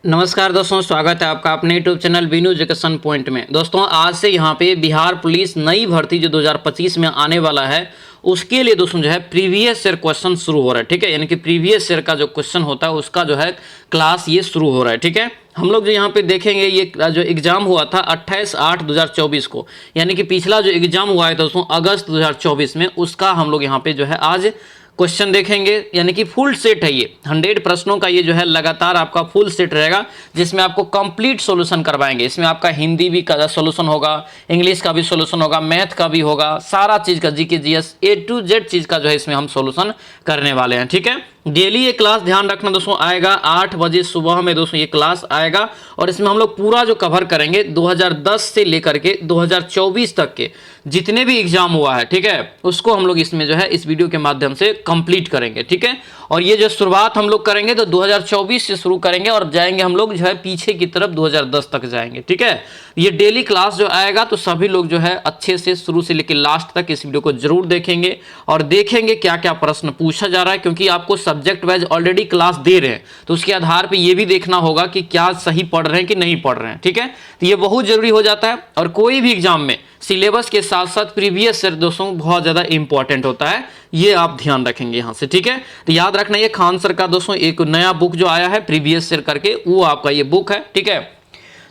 नमस्कार दोस्तों, स्वागत है आपका अपने YouTube channel Binu education point में। दोस्तों आज से यहाँ पे बिहार पुलिस नई भर्ती जो 2025 में आने वाला है उसके लिए दोस्तों जो है प्रीवियस ईयर क्वेश्चन शुरू हो रहा है। ठीक है, यानी कि प्रीवियस ईयर का जो क्वेश्चन होता है उसका जो है क्लास ये शुरू हो रहा है। ठीक है, हम लोग जो यहाँ पे देखेंगे ये जो एग्जाम हुआ था 28/8/2024 को, यानी कि पिछला जो एग्जाम हुआ है दोस्तों अगस्त 2024 में, उसका हम लोग यहाँ पे जो है आज क्वेश्चन देखेंगे। यानी कि फुल सेट है, ये 100 प्रश्नों का ये जो है लगातार आपका फुल सेट रहेगा, जिसमें आपको कंप्लीट सॉल्यूशन करवाएंगे। इसमें आपका हिंदी भी का सॉल्यूशन होगा, इंग्लिश का भी सॉल्यूशन होगा, मैथ का भी होगा, सारा चीज़ का GK GS A to Z चीज़ का जो है इसमें हम सॉल्यूशन करने वाले हैं। ठीक है, डेली ये क्लास ध्यान रखना दोस्तों आएगा 8 बजे सुबह में दोस्तों ये क्लास आएगा, और इसमें हम लोग पूरा जो कवर करेंगे 2010 से लेकर के 2024 तक के जितने भी एग्जाम हुआ है, ठीक है, उसको हम लोग इसमें जो है इस वीडियो के माध्यम से कंप्लीट करेंगे। ठीक है, और ये जो शुरुआत हम लोग करेंगे तो 2024 से शुरू करेंगे और जाएंगे हम लोग जो है पीछे की तरफ 2010 तक जाएंगे। ठीक है, ये डेली क्लास जो आएगा तो सभी लोग जो है अच्छे से शुरू से लेकर लास्ट तक इस वीडियो को जरूर देखेंगे और देखेंगे क्या क्या प्रश्न पूछा जा रहा है, क्योंकि आपको सब्जेक्ट वाइज ऑलरेडी क्लास दे रहे हैं तो उसके आधार पर यह भी देखना होगा कि क्या सही पढ़ रहे हैं कि नहीं पढ़ रहे हैं। ठीक है, तो ये बहुत जरूरी हो जाता है, और कोई भी एग्जाम में सिलेबस के साथ साथ प्रीवियस ईयर दोस्तों बहुत ज्यादा इंपॉर्टेंट होता है, ये आप ध्यान रखेंगे यहां से। ठीक है, तो याद रखना ये खान सर का दोस्तों एक नया बुक जो आया है प्रीवियस ईयर करके, वो आपका ये बुक है। ठीक है,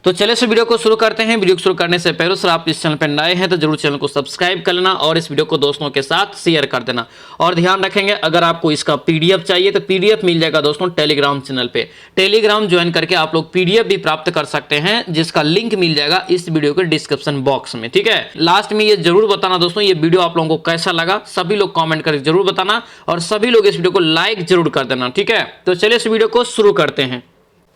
तो चलिए इस वीडियो को शुरू करते हैं। वीडियो को शुरू करने से पहले सर आप इस चैनल पर नए हैं तो जरूर चैनल को सब्सक्राइब कर लेना और इस वीडियो को दोस्तों के साथ शेयर कर देना। और ध्यान रखेंगे अगर आपको इसका पीडीएफ चाहिए तो पीडीएफ मिल जाएगा दोस्तों टेलीग्राम चैनल पे। टेलीग्राम ज्वाइन करके आप लोग पीडीएफ भी प्राप्त कर सकते हैं, जिसका लिंक मिल जाएगा इस वीडियो के डिस्क्रिप्शन बॉक्स में। ठीक है, लास्ट में ये जरूर बताना दोस्तों ये वीडियो आप लोगों को कैसा लगा, सभी लोग कॉमेंट करके जरूर बताना और सभी लोग इस वीडियो को लाइक जरूर कर देना। ठीक है, तो चलिए इस वीडियो को शुरू करते हैं।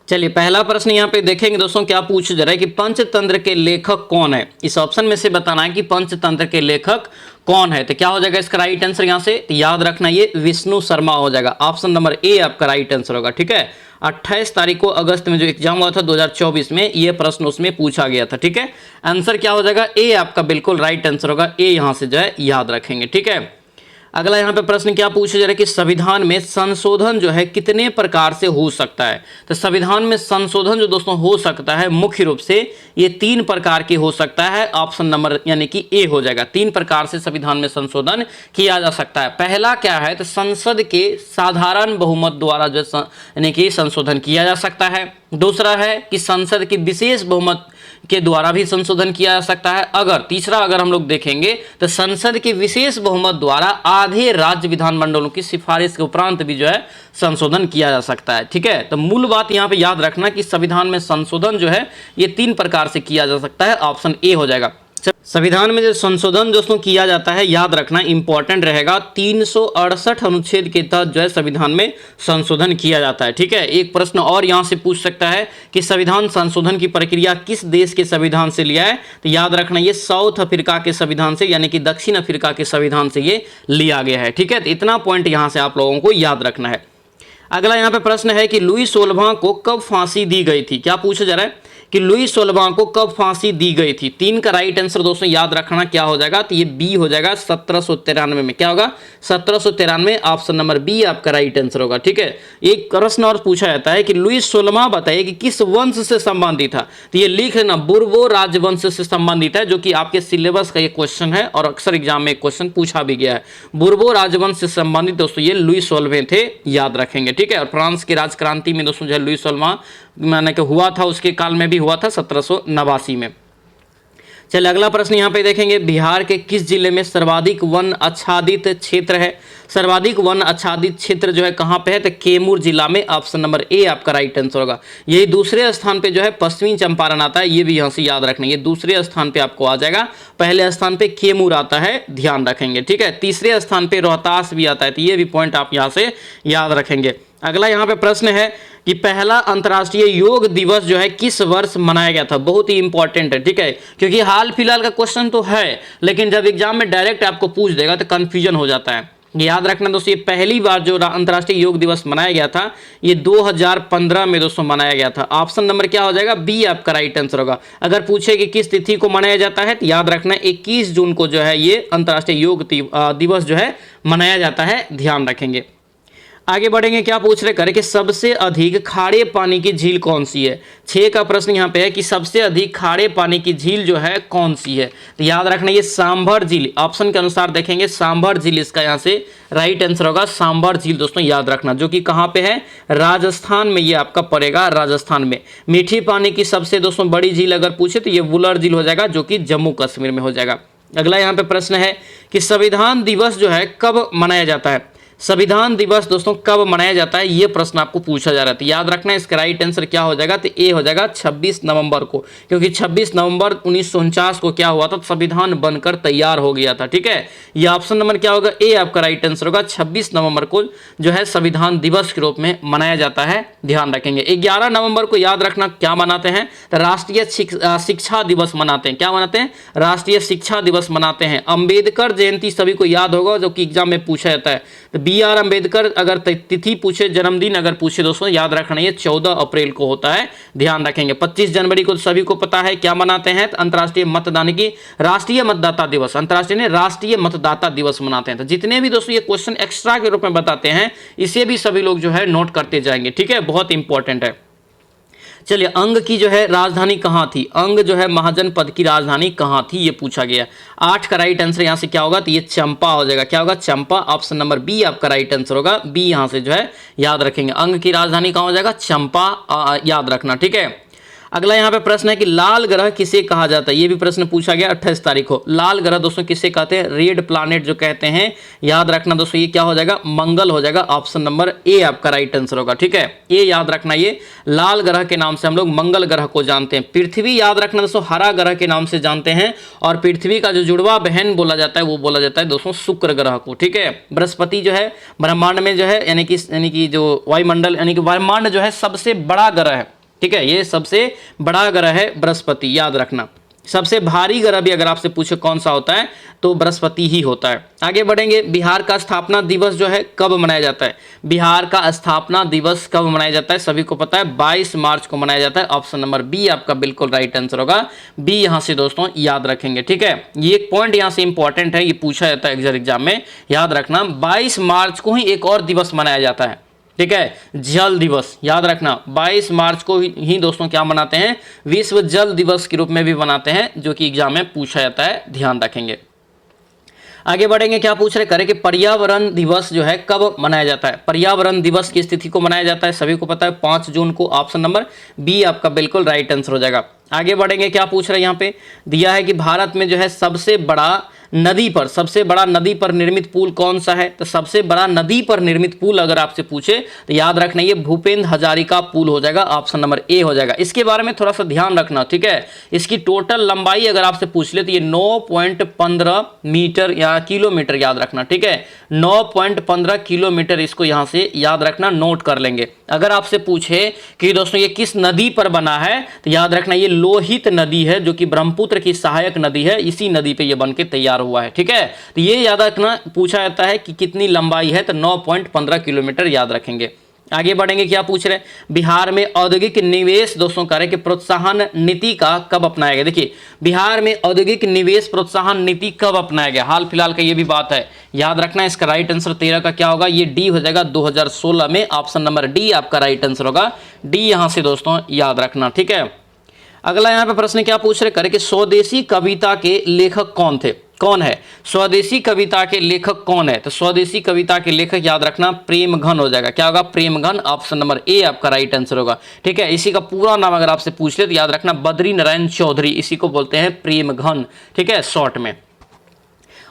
चलिए पहला प्रश्न यहाँ पे देखेंगे दोस्तों, क्या पूछा जा रहा है कि पंचतंत्र के लेखक कौन है। इस ऑप्शन में से बताना है कि पंचतंत्र के लेखक कौन है। तो क्या हो जाएगा इसका राइट आंसर यहाँ से, तो याद रखना ये विष्णु शर्मा हो जाएगा। ऑप्शन नंबर ए आपका राइट आंसर होगा। ठीक है, 28 तारीख को अगस्त में जो एग्जाम हुआ था 2024 में, ये प्रश्न उसमें पूछा गया था। ठीक है, आंसर क्या हो जाएगा, ए आपका बिल्कुल राइट आंसर होगा। ए यहाँ से जो है याद रखेंगे। ठीक है, अगला यहाँ पे प्रश्न क्या पूछा जा रहा है कि संविधान में संशोधन जो है कितने प्रकार से हो सकता है। तो संविधान में संशोधन जो दोस्तों हो सकता है मुख्य रूप से ये 3 प्रकार के हो सकता है। ऑप्शन नंबर यानी कि ए हो जाएगा। 3 प्रकार से संविधान में संशोधन किया जा सकता है। पहला क्या है, तो संसद के साधारण बहुमत द्वारा जो यानी कि संशोधन किया जा सकता है। दूसरा है कि संसद की विशेष बहुमत के द्वारा भी संशोधन किया जा सकता है। तीसरा अगर हम लोग देखेंगे तो संसद के विशेष बहुमत द्वारा आधे राज्य विधानमंडलों की सिफारिश के उपरांत भी जो है संशोधन किया जा सकता है। ठीक है, तो मूल बात यहाँ पे याद रखना कि संविधान में संशोधन जो है ये 3 प्रकार से किया जा सकता है। ऑप्शन ए हो जाएगा। संविधान में जो संशोधन दोस्तों किया जाता है, याद रखना इंपॉर्टेंट रहेगा, 368 अनुच्छेद के तहत जो है संविधान में संशोधन किया जाता है। ठीक है, एक प्रश्न और यहां से पूछ सकता है कि संविधान संशोधन की प्रक्रिया किस देश के संविधान से लिया है। तो याद रखना ये साउथ अफ्रीका के संविधान से यानी कि दक्षिण अफ्रीका के संविधान से ये लिया गया है। ठीक है, तो इतना पॉइंट यहां से आप लोगों को याद रखना है। अगला यहाँ पे प्रश्न है कि लुई 16वां को कब फांसी दी गई थी। क्या पूछा जा रहा है कि लुई 16वां को कब फांसी दी गई थी। 3 का राइट आंसर दोस्तों याद रखना क्या हो जाएगा, तो ये बी हो जाएगा 1793 में। क्या होगा, 1793। ऑप्शन नंबर बी आपका राइट आंसर होगा। ठीक है, एक प्रश्न और पूछा जाता है कि लुई 16वां बताइए कि किस वंश से संबंधित था। तो ये लिख लेना बुर्बो राजवंश से संबंधित है, जो कि आपके सिलेबस का ये क्वेश्चन है और अक्सर एग्जाम में क्वेश्चन पूछा भी गया है। बुर्बो राजवंश से संबंधित दोस्तों ये लुई 16वें थे, याद रखेंगे। ठीक है, और फ्रांस की राजक्रांति में दोस्तों जो है लुई 16वां माने कि हुआ था, उसके काल में भी हुआ था 1789 में। चलिए अगला प्रश्न यहाँ पे देखेंगे, बिहार के किस जिले में सर्वाधिक वन आच्छादित क्षेत्र है। सर्वाधिक वन आच्छादित क्षेत्र जो है कहाँ पे है, तो कैमूर जिला में। ऑप्शन नंबर ए आपका राइट आंसर होगा। यही दूसरे स्थान पे जो है पश्चिमी चंपारण आता है, ये भी यहाँ से याद रखना, ये दूसरे स्थान पे आपको आ जाएगा। पहले स्थान पे कैमूर आता है, ध्यान रखेंगे। ठीक है, तीसरे स्थान पे रोहतास भी आता है, तो ये भी पॉइंट आप यहाँ से याद रखेंगे। अगला यहाँ पे प्रश्न है कि पहला अंतर्राष्ट्रीय योग दिवस जो है किस वर्ष मनाया गया था। बहुत ही इंपॉर्टेंट है। ठीक है, क्योंकि हाल फिलहाल का क्वेश्चन तो है, लेकिन जब एग्जाम में डायरेक्ट आपको पूछ देगा तो कंफ्यूजन हो जाता है। याद रखना दोस्तों, ये पहली बार जो अंतर्राष्ट्रीय योग दिवस मनाया गया था ये 2015 में दोस्तों मनाया गया था। ऑप्शन नंबर क्या हो जाएगा, बी आपका राइट आंसर होगा। अगर पूछे कि किस तिथि को मनाया जाता है तो याद रखना 21 जून को जो है ये अंतर्राष्ट्रीय योग दिवस जो है मनाया जाता है, ध्यान रखेंगे। आगे बढ़ेंगे, क्या पूछ रहे करे कि सबसे अधिक खारे पानी की झील कौन सी है। 6 का प्रश्न यहाँ पे है कि सबसे अधिक खारे पानी की झील जो है कौन सी है। तो याद रखना ये सांभर झील, ऑप्शन के अनुसार देखेंगे सांभर झील इसका यहाँ से राइट आंसर होगा। सांभर झील दोस्तों याद रखना, जो कि कहाँ पे है, राजस्थान में ये आपका पड़ेगा, राजस्थान में। मीठी पानी की सबसे दोस्तों बड़ी झील अगर पूछे तो ये वुलर झील हो जाएगा, जो कि जम्मू कश्मीर में हो जाएगा। अगला यहाँ पे प्रश्न है कि संविधान दिवस जो है कब मनाया जाता है। संविधान दिवस दोस्तों कब मनाया जाता है, ये प्रश्न आपको पूछा जा रहा था। याद रखना इसका राइट आंसर क्या हो जाएगा, तो ए हो जाएगा 26 नवंबर को, क्योंकि 26 नवंबर 1949 को क्या हुआ था, संविधान बनकर तैयार हो गया था। ठीक है, ये ऑप्शन नंबर क्या होगा, ए आपका राइट आंसर होगा। 26 नवंबर को जो है संविधान दिवस के रूप में मनाया जाता है, ध्यान रखेंगे। 11 नवंबर को याद रखना क्या मनाते हैं, तो राष्ट्रीय शिक्षा दिवस मनाते हैं। क्या मनाते हैं, राष्ट्रीय शिक्षा दिवस मनाते हैं। अंबेडकर जयंती सभी को याद होगा, जो कि एग्जाम में पूछा जाता है। तो बी.आर. अंबेडकर अगर तिथि पूछे, जन्मदिन अगर पूछे दोस्तों, याद रखना ये 14 अप्रैल को होता है, ध्यान रखेंगे। 25 जनवरी को सभी को पता है क्या मनाते हैं, तो अंतर्राष्ट्रीय मतदान की राष्ट्रीय मतदाता दिवस, अंतर्राष्ट्रीय राष्ट्रीय मतदाता दिवस मनाते हैं। तो जितने भी दोस्तों ये क्वेश्चन एक्स्ट्रा के रूप में बताते हैं, इसे भी सभी लोग जो है नोट करते जाएंगे। ठीक है, बहुत इंपॉर्टेंट है। चलिए, अंग की जो है राजधानी कहाँ थी, अंग जो है महाजनपद की राजधानी कहाँ थी, ये पूछा गया। 8 का राइट आंसर यहाँ से क्या होगा, तो ये चंपा हो जाएगा। क्या होगा, चंपा। ऑप्शन नंबर बी आपका राइट आंसर होगा। बी यहाँ से जो है याद रखेंगे, अंग की राजधानी कहाँ हो जाएगा, चंपा, याद रखना। ठीक है, अगला यहाँ पे प्रश्न है कि लाल ग्रह किसे कहा जाता है, ये भी प्रश्न पूछा गया 28 तारीख को। लाल ग्रह दोस्तों किसे कहते हैं, रेड प्लैनेट जो कहते हैं, याद रखना दोस्तों ये क्या हो जाएगा, मंगल हो जाएगा। ऑप्शन नंबर ए आपका राइट आंसर होगा। ठीक है, ये याद रखना, ये लाल ग्रह के नाम से हम लोग मंगल ग्रह को जानते हैं। पृथ्वी याद रखना दोस्तों हरा ग्रह के नाम से जानते हैं, और पृथ्वी का जो जुड़वा बहन बोला जाता है वो बोला जाता है दोस्तों शुक्र ग्रह को। ठीक है, बृहस्पति जो है ब्रह्मांड में जो है यानी कि जो वायुमंडल यानी कि ब्रह्मांड जो है सबसे बड़ा ग्रह है। ठीक है, ये सबसे बड़ा ग्रह है बृहस्पति, याद रखना। सबसे भारी ग्रह भी अगर आपसे पूछे कौन सा होता है, तो बृहस्पति ही होता है। आगे बढ़ेंगे, बिहार का स्थापना दिवस जो है कब मनाया जाता है। बिहार का स्थापना दिवस कब मनाया जाता है, सभी को पता है 22 मार्च को मनाया जाता है। ऑप्शन नंबर बी आपका बिल्कुल राइट आंसर होगा। बी यहाँ से दोस्तों याद रखेंगे। ठीक है, ये एक पॉइंट यहाँ से इंपॉर्टेंट है, ये पूछा जाता है एग्जाम में, याद रखना। 22 मार्च को ही एक और दिवस मनाया जाता है। ठीक है, जल दिवस, याद रखना 22 मार्च को ही दोस्तों क्या मनाते हैं, विश्व जल दिवस के रूप में भी मनाते हैं, जो कि एग्जाम में पूछा जाता है, ध्यान रखेंगे। आगे बढ़ेंगे, क्या पूछ रहे करें कि पर्यावरण दिवस जो है कब मनाया जाता है। पर्यावरण दिवस की स्थिति को मनाया जाता है, सभी को पता है 5 जून को। ऑप्शन नंबर बी आपका बिल्कुल राइट आंसर हो जाएगा। आगे बढ़ेंगे, क्या पूछ रहे हैं यहाँ पे दिया है कि भारत में जो है सबसे बड़ा नदी पर निर्मित पुल कौन सा है। तो सबसे बड़ा नदी पर निर्मित पुल अगर आपसे पूछे तो याद रखना ये भूपेंद्र हजारिका पुल हो जाएगा। ऑप्शन नंबर ए हो जाएगा। इसके बारे में थोड़ा सा ध्यान रखना। ठीक है, इसकी टोटल लंबाई अगर आपसे पूछ ले तो ये 9.15 मीटर या किलोमीटर, याद रखना। ठीक है, 9.15 किलोमीटर, इसको यहाँ से याद रखना, नोट कर लेंगे। अगर आपसे पूछे कि दोस्तों ये किस नदी पर बना है, तो याद रखना ये लोहित नदी है, जो कि ब्रह्मपुत्र की सहायक नदी है, इसी नदी पे ये बन के तैयार हुआ है। ठीक है, तो ये याद रखना, पूछा जाता है कि कितनी लंबाई है, तो 9.15 किलोमीटर याद रखेंगे। आगे बढ़ेंगे, क्या पूछ रहे हैं बिहार में औद्योगिक निवेश दोस्तों करें कि प्रोत्साहन नीति का कब अपनाया गया। देखिए, बिहार में औद्योगिक निवेश प्रोत्साहन नीति कब अपनाया गया, हाल फिलहाल का ये भी बात है, याद रखना। इसका राइट आंसर 13 का क्या होगा, ये डी हो जाएगा 2016 में। ऑप्शन नंबर डी आपका राइट आंसर होगा। डी यहां से दोस्तों याद रखना। ठीक है, अगला यहाँ पे प्रश्न क्या पूछ रहे करें कि स्वदेशी कविता के लेखक कौन है। स्वदेशी कविता के लेखक कौन है, तो स्वदेशी कविता के लेखक याद रखना प्रेमघन हो जाएगा। क्या होगा, प्रेमघन। ऑप्शन नंबर ए आपका राइट आंसर होगा। ठीक है, इसी का पूरा नाम अगर आपसे पूछ ले तो याद रखना बद्री नारायण चौधरी, इसी को बोलते हैं प्रेमघन। ठीक है, शॉर्ट में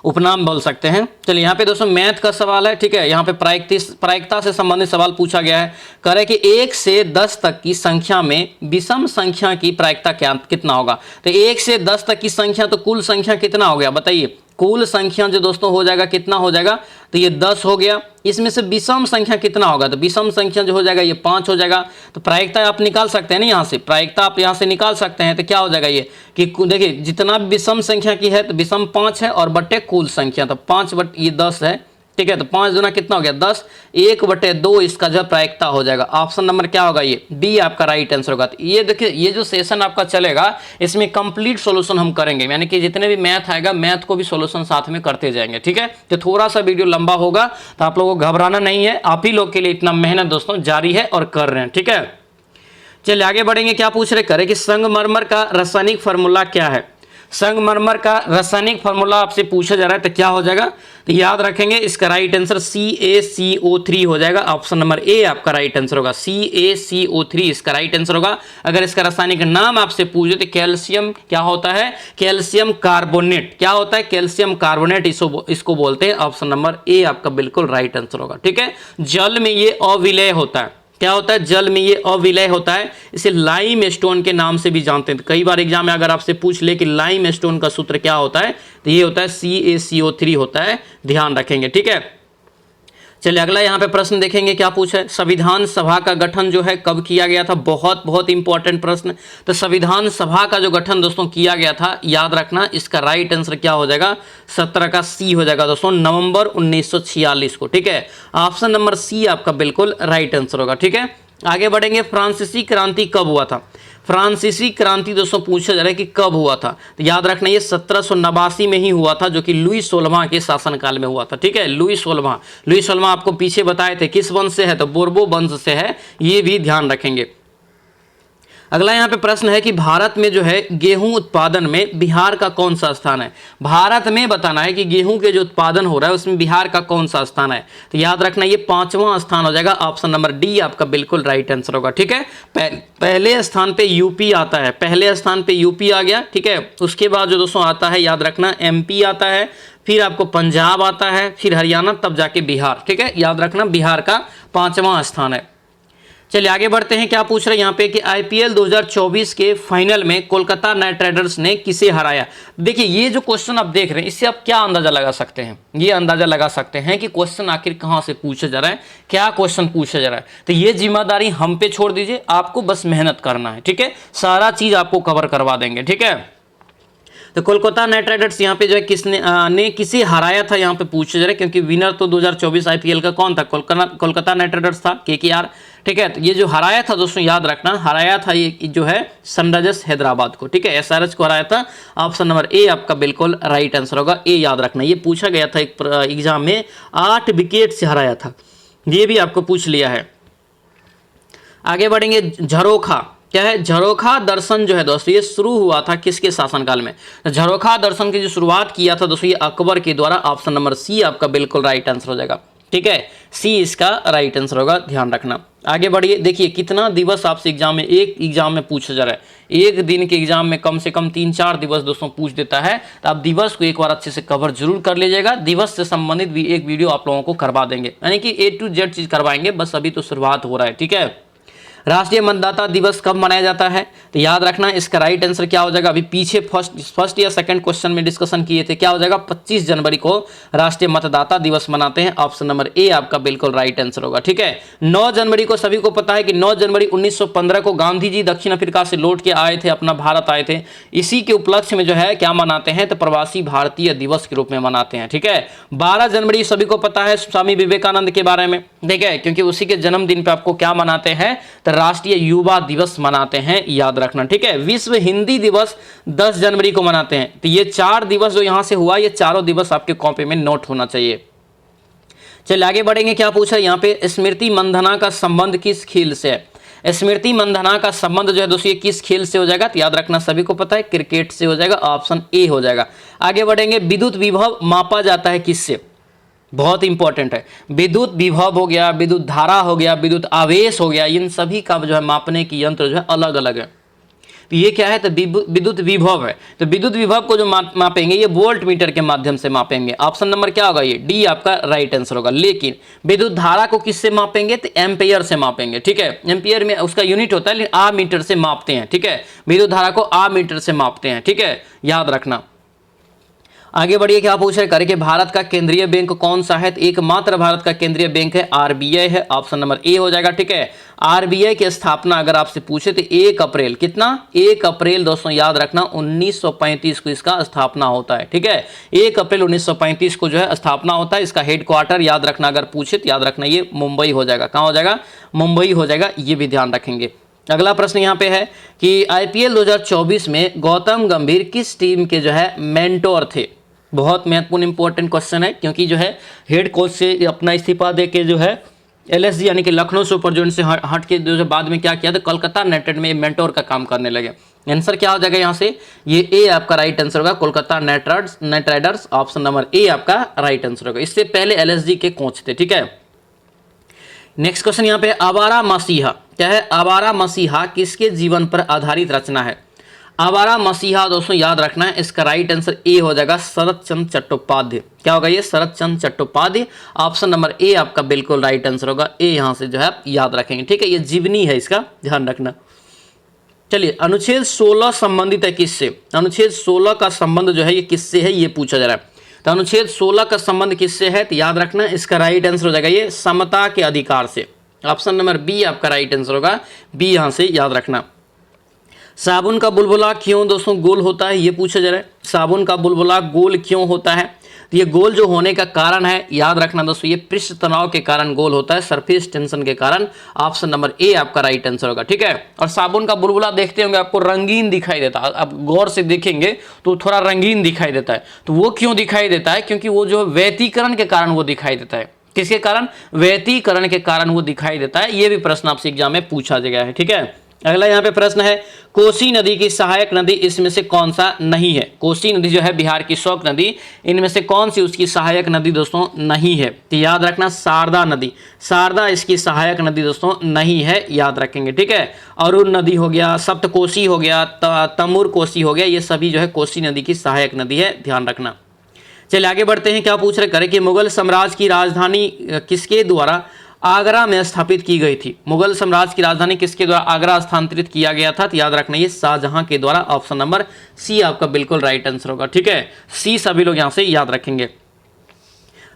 उपनाम बोल सकते हैं। चलिए, यहाँ पे दोस्तों मैथ का सवाल है। ठीक है, यहाँ पे प्रायिकता से संबंधित सवाल पूछा गया है। करे कि 1 से 10 तक की संख्या में विषम संख्या की प्रायिकता कितना होगा। तो 1 से 10 तक की संख्या, तो कुल संख्या कितना हो गया बताइए। कुल संख्या जो दोस्तों हो जाएगा कितना हो जाएगा, तो ये 10 हो गया। इसमें से विषम संख्या कितना होगा, तो विषम संख्या जो हो जाएगा ये 5 हो जाएगा। तो प्रायिकता आप निकाल सकते हैं ना, यहाँ से प्रायिकता आप यहाँ से निकाल सकते हैं। तो क्या हो जाएगा ये कि देखिए जितना विषम संख्या की है तो विषम 5 है और बट्टे कुल संख्या, तो 5 बट ये 10 है, ठीक है, तो 5 दूना कितना हो गया 10, 1/2 इसका जो प्रायिकता हो जाएगा। ऑप्शन नंबर क्या होगा, ये बी आपका राइट आंसर होगा। तो ये देखिए, ये जो सेशन आपका चलेगा इसमें कंप्लीट सॉल्यूशन हम करेंगे, यानी कि जितने भी मैथ आएगा मैथ को भी सॉल्यूशन साथ में करते जाएंगे। ठीक है, तो थोड़ा सा वीडियो लंबा होगा, तो आप लोगों को घबराना नहीं है, आप ही लोग के लिए इतना मेहनत दोस्तों जारी है और कर रहे हैं। ठीक है, चलिए आगे बढ़ेंगे। क्या पूछ रहे करें कि संगमरमर का रासायनिक फार्मूला क्या है। संगमरमर का रासायनिक फार्मूला आपसे पूछा जा रहा है, तो क्या हो जाएगा, तो याद रखेंगे इसका राइट आंसर CaCO3 हो जाएगा। ऑप्शन नंबर ए आपका राइट आंसर होगा, CaCO3 इसका राइट आंसर होगा। अगर इसका रासायनिक नाम आपसे पूछे तो कैल्शियम क्या होता है, कैल्शियम कार्बोनेट। क्या होता है, कैल्शियम कार्बोनेट इसको बोलते हैं। ऑप्शन नंबर ए आपका बिल्कुल राइट आंसर होगा। ठीक है, जल में ये अविलय होता है। क्या होता है, जल में ये अविलय होता है, इसे लाइम स्टोन के नाम से भी जानते हैं। तो कई बार एग्जाम में अगर आपसे पूछ ले कि लाइम स्टोन का सूत्र क्या होता है, तो ये होता है CaCO3 होता है, ध्यान रखेंगे। ठीक है, चलिए अगला यहाँ पे प्रश्न देखेंगे क्या पूछा है। संविधान सभा का गठन जो है कब किया गया था, बहुत बहुत इंपॉर्टेंट प्रश्न। तो संविधान सभा का जो गठन दोस्तों किया गया था, याद रखना इसका राइट आंसर क्या हो जाएगा, 17 का सी हो जाएगा दोस्तों, नवंबर 1946 को। ठीक है, ऑप्शन नंबर सी आपका बिल्कुल राइट आंसर होगा। ठीक है, आगे बढ़ेंगे। फ्रांसीसी क्रांति कब हुआ था। फ्रांसीसी क्रांति दोस्तों पूछा जा रहा है कि कब हुआ था, तो याद रखना ये 1789 में ही हुआ था, जो कि लुई 16वां के शासनकाल में हुआ था। ठीक है, लुई 16वां आपको पीछे बताए थे किस वंश से है, तो बोर्बो वंश से है, ये भी ध्यान रखेंगे। अगला यहाँ पे प्रश्न है कि भारत में जो है गेहूं उत्पादन में बिहार का कौन सा स्थान है। भारत में बताना है कि गेहूं के जो उत्पादन हो रहा है उसमें बिहार का कौन सा स्थान है, तो याद रखना ये 5वां स्थान हो जाएगा। ऑप्शन नंबर डी आपका बिल्कुल राइट आंसर होगा। ठीक है, पहले स्थान पे यूपी आता है, पहले स्थान पे यूपी आ गया। ठीक है, उसके बाद जो दोस्तों आता है, याद रखना MP आता है, फिर आपको पंजाब आता है, फिर हरियाणा, तब जाके बिहार। ठीक है, याद रखना बिहार का 5वां स्थान है। चलिए आगे बढ़ते हैं। क्या पूछ रहे हैं यहाँ पे कि IPL 2024 के फाइनल में कोलकाता नाइट राइडर्स ने किसे हराया। देखिए ये जो क्वेश्चन आप देख रहे हैं, इससे आप क्या अंदाजा लगा सकते हैं, ये अंदाजा लगा सकते हैं कि क्वेश्चन आखिर कहाँ से पूछा जा रहा है, क्या क्वेश्चन पूछा जा रहा है। तो ये जिम्मेदारी हम पे छोड़ दीजिए, आपको बस मेहनत करना है। ठीक है, सारा चीज आपको कवर करवा देंगे। ठीक है, तो कोलकाता नाइट राइडर्स यहाँ पे जो है किसने किसे हराया था, यहाँ पे पूछा जा रहा है, क्योंकि विनर तो 2024 IPL का कौन था, कोलकाता नाइट राइडर्स था, KKR। ठीक है, तो ये जो हराया था दोस्तों याद रखना, हराया था ये जो है सनराइजर्स हैदराबाद को। ठीक है, SRH को हराया था। ऑप्शन नंबर ए आपका बिल्कुल राइट आंसर होगा, ए याद रखना। ये पूछा गया था एक एग्जाम में, 8 विकेट से हराया था, ये भी आपको पूछ लिया है। आगे बढ़ेंगे। झरोखा क्या है, झरोखा दर्शन जो है दोस्तों ये शुरू हुआ था किसके शासनकाल में। झरोखा दर्शन की जो शुरुआत किया था दोस्तों ये अकबर के द्वारा। ऑप्शन नंबर सी आपका बिल्कुल राइट आंसर हो जाएगा। ठीक है, सी इसका राइट आंसर होगा, ध्यान रखना। आगे बढ़िए। देखिए कितना दिवस आपसे एग्जाम में, एक एग्जाम में पूछा जा रहा है, एक दिन के एग्जाम में कम से कम 3-4 दिवस दोस्तों पूछ देता है, तो आप दिवस को एक बार अच्छे से कवर जरूर कर लीजिएगा। दिवस से संबंधित भी एक वीडियो आप लोगों को करवा देंगे, यानी कि A to Z चीज करवाएंगे, बस अभी तो शुरुआत हो रहा है। ठीक है, राष्ट्रीय मतदाता दिवस कब मनाया जाता है, तो याद रखना इसका राइट आंसर क्या हो जाएगा। अभी पीछे फर्स्ट या सेकंड क्वेश्चन में डिस्कशन किए थे, क्या हो जाएगा, 25 जनवरी को राष्ट्रीय मतदाता दिवस मनाते हैं। ऑप्शन नंबर ए आपका बिल्कुल राइट आंसर होगा। ठीक है, 9 जनवरी को सभी को पता है कि 9 जनवरी 1915 को गांधी जी दक्षिण अफ्रीका से लौट के आए थे, अपना भारत आए थे। इसी के उपलक्ष्य में जो है क्या मनाते हैं, तो प्रवासी भारतीय दिवस के रूप में मनाते हैं। ठीक है, 12 जनवरी सभी को पता है स्वामी विवेकानंद के बारे में। ठीक है, क्योंकि उसी के जन्मदिन पे आपको क्या मनाते हैं, राष्ट्रीय युवा दिवस मनाते हैं, याद रखना। ठीक है, विश्व हिंदी दिवस 10 जनवरी को मनाते हैं। तो ये 4 दिवस जो यहां से हुआ, ये चारों दिवस आपके कॉपी में नोट होना चाहिए। चलिए आगे बढ़ेंगे। क्या पूछा यहाँ पे, स्मृति मंधना का संबंध किस खेल से है। स्मृति मंधना का संबंध जो है दोस्तों ये किस खेल से हो जाएगा, तो याद रखना सभी को पता है क्रिकेट से हो जाएगा। ऑप्शन ए हो जाएगा। आगे बढ़ेंगे। विद्युत विभव मापा जाता है किससे, बहुत इंपॉर्टेंट है। विद्युत विभव हो गया, विद्युत धारा हो गया, विद्युत आवेश हो गया, इन सभी का जो है मापने की यंत्र जो है अलग अलग है। तो ये क्या है, तो विद्युत विभव है। तो विद्युत विभव को जो मापेंगे ये वोल्ट मीटर के माध्यम से मापेंगे। ऑप्शन नंबर क्या होगा, ये डी आपका राइट आंसर होगा। लेकिन विद्युत धारा को किससे मापेंगे, तो एम्पेयर से मापेंगे। ठीक है, एम्पेयर में उसका यूनिट होता है, लेकिन आ मीटर से मापते हैं। ठीक है, विद्युत धारा को आ मीटर से मापते हैं। ठीक है, याद रखना। आगे बढ़िए, क्या पूछ रहे करे कि भारत का केंद्रीय बैंक कौन सा है? तो एकमात्र भारत का केंद्रीय बैंक है आरबीआई है, ऑप्शन नंबर ए हो जाएगा। ठीक है, आरबीआई की स्थापना अगर आपसे पूछे तो 1 अप्रैल, कितना 1 अप्रैल दोस्तों याद रखना 1935 को इसका स्थापना होता है। ठीक है, 1 अप्रैल 1935 को जो है स्थापना होता है। इसका हेडक्वार्टर याद रखना, अगर पूछे तो याद रखना ये मुंबई हो जाएगा। कहाँ हो जाएगा? मुंबई हो जाएगा, ये भी ध्यान रखेंगे। अगला प्रश्न यहाँ पे है कि आईपीएल 2024 में गौतम गंभीर किस टीम के जो है मेंटोर थे? बहुत महत्वपूर्ण इंपॉर्टेंट क्वेश्चन है, क्योंकि जो है हेड कोच से अपना इस्तीफा दे के जो है एलएसजी यानी कि लखनऊ सुपर जायंट्स से हट के जो बाद में क्या किया था, कोलकाता नाइट राइडर्स में मेंटोर का काम करने लगे। आंसर क्या हो जाएगा यहाँ से? ये ए आपका राइट आंसर होगा, Kolkata night Riders, option number A आपका राइट आंसर होगा। इससे पहले एलएसजी के कोच थे। ठीक है, नेक्स्ट क्वेश्चन यहाँ पे, आवारा मसीहा क्या है? आवारा मसीहा किसके जीवन पर आधारित रचना है? आवारा मसीहा दोस्तों याद रखना है, इसका राइट आंसर ए हो जाएगा, शरत चंद्र चट्टोपाध्याय। क्या होगा ये? शरत Chandra Chattopadhyay, option number A आपका बिल्कुल राइट आंसर होगा। ए यहां से जो है आप याद रखेंगे। ठीक है, ये जीवनी है, इसका ध्यान रखना। चलिए, अनुच्छेद 16 संबंधित है किससे? अनुच्छेद 16 का संबंध जो है ये किससे है, ये पूछा जा रहा है। तो अनुच्छेद 16 का संबंध किससे है? तो याद रखना इसका राइट आंसर हो जाएगा ये समता के अधिकार से, ऑप्शन नंबर बी आपका राइट आंसर होगा। बी यहां से याद रखना। साबुन का बुलबुला क्यों दोस्तों गोल होता है, ये पूछा जा रहा है। साबुन का बुलबुला गोल क्यों होता है? तो ये गोल जो होने का कारण है, याद रखना दोस्तों, ये पृष्ठ तनाव के कारण गोल होता है, सरफेस टेंशन के कारण। ऑप्शन नंबर ए आपका राइट आंसर होगा। ठीक है, और साबुन का बुलबुला देखते होंगे आपको रंगीन दिखाई देता है, आप गौर से देखेंगे तो थोड़ा रंगीन दिखाई देता है। तो वो क्यों दिखाई देता है? क्योंकि वो जो व्यतिकरण के कारण वो दिखाई देता है। किसके कारण? व्यतिकरण के कारण वो दिखाई देता है। ये भी प्रश्न आपसे एग्जाम में पूछा गया है। ठीक है, अगला यहाँ पे प्रश्न है, कोसी नदी की सहायक नदी इसमें से कौन सा नहीं है? कोसी नदी जो है बिहार की शोक नदी, इनमें से कौन सी उसकी सहायक नदी दोस्तों नहीं है? तो याद रखना शारदा नदी, शारदा इसकी सहायक नदी दोस्तों नहीं है, याद रखेंगे। ठीक है, अरुण नदी हो गया, सप्तकोसी हो गया, तमुर कोसी हो गया, ये सभी जो है कोसी नदी की सहायक नदी है, ध्यान रखना। चलिए आगे बढ़ते हैं। क्या पूछ रहे करें कि मुगल साम्राज्य की राजधानी किसके द्वारा आगरा में स्थापित की गई थी? मुगल साम्राज्य की राजधानी किसके द्वारा आगरा स्थानांतरित किया गया था? तो याद रखना ये शाहजहां के द्वारा, ऑप्शन नंबर सी आपका बिल्कुल राइट आंसर होगा। ठीक है, सी सभी लोग यहां से याद रखेंगे।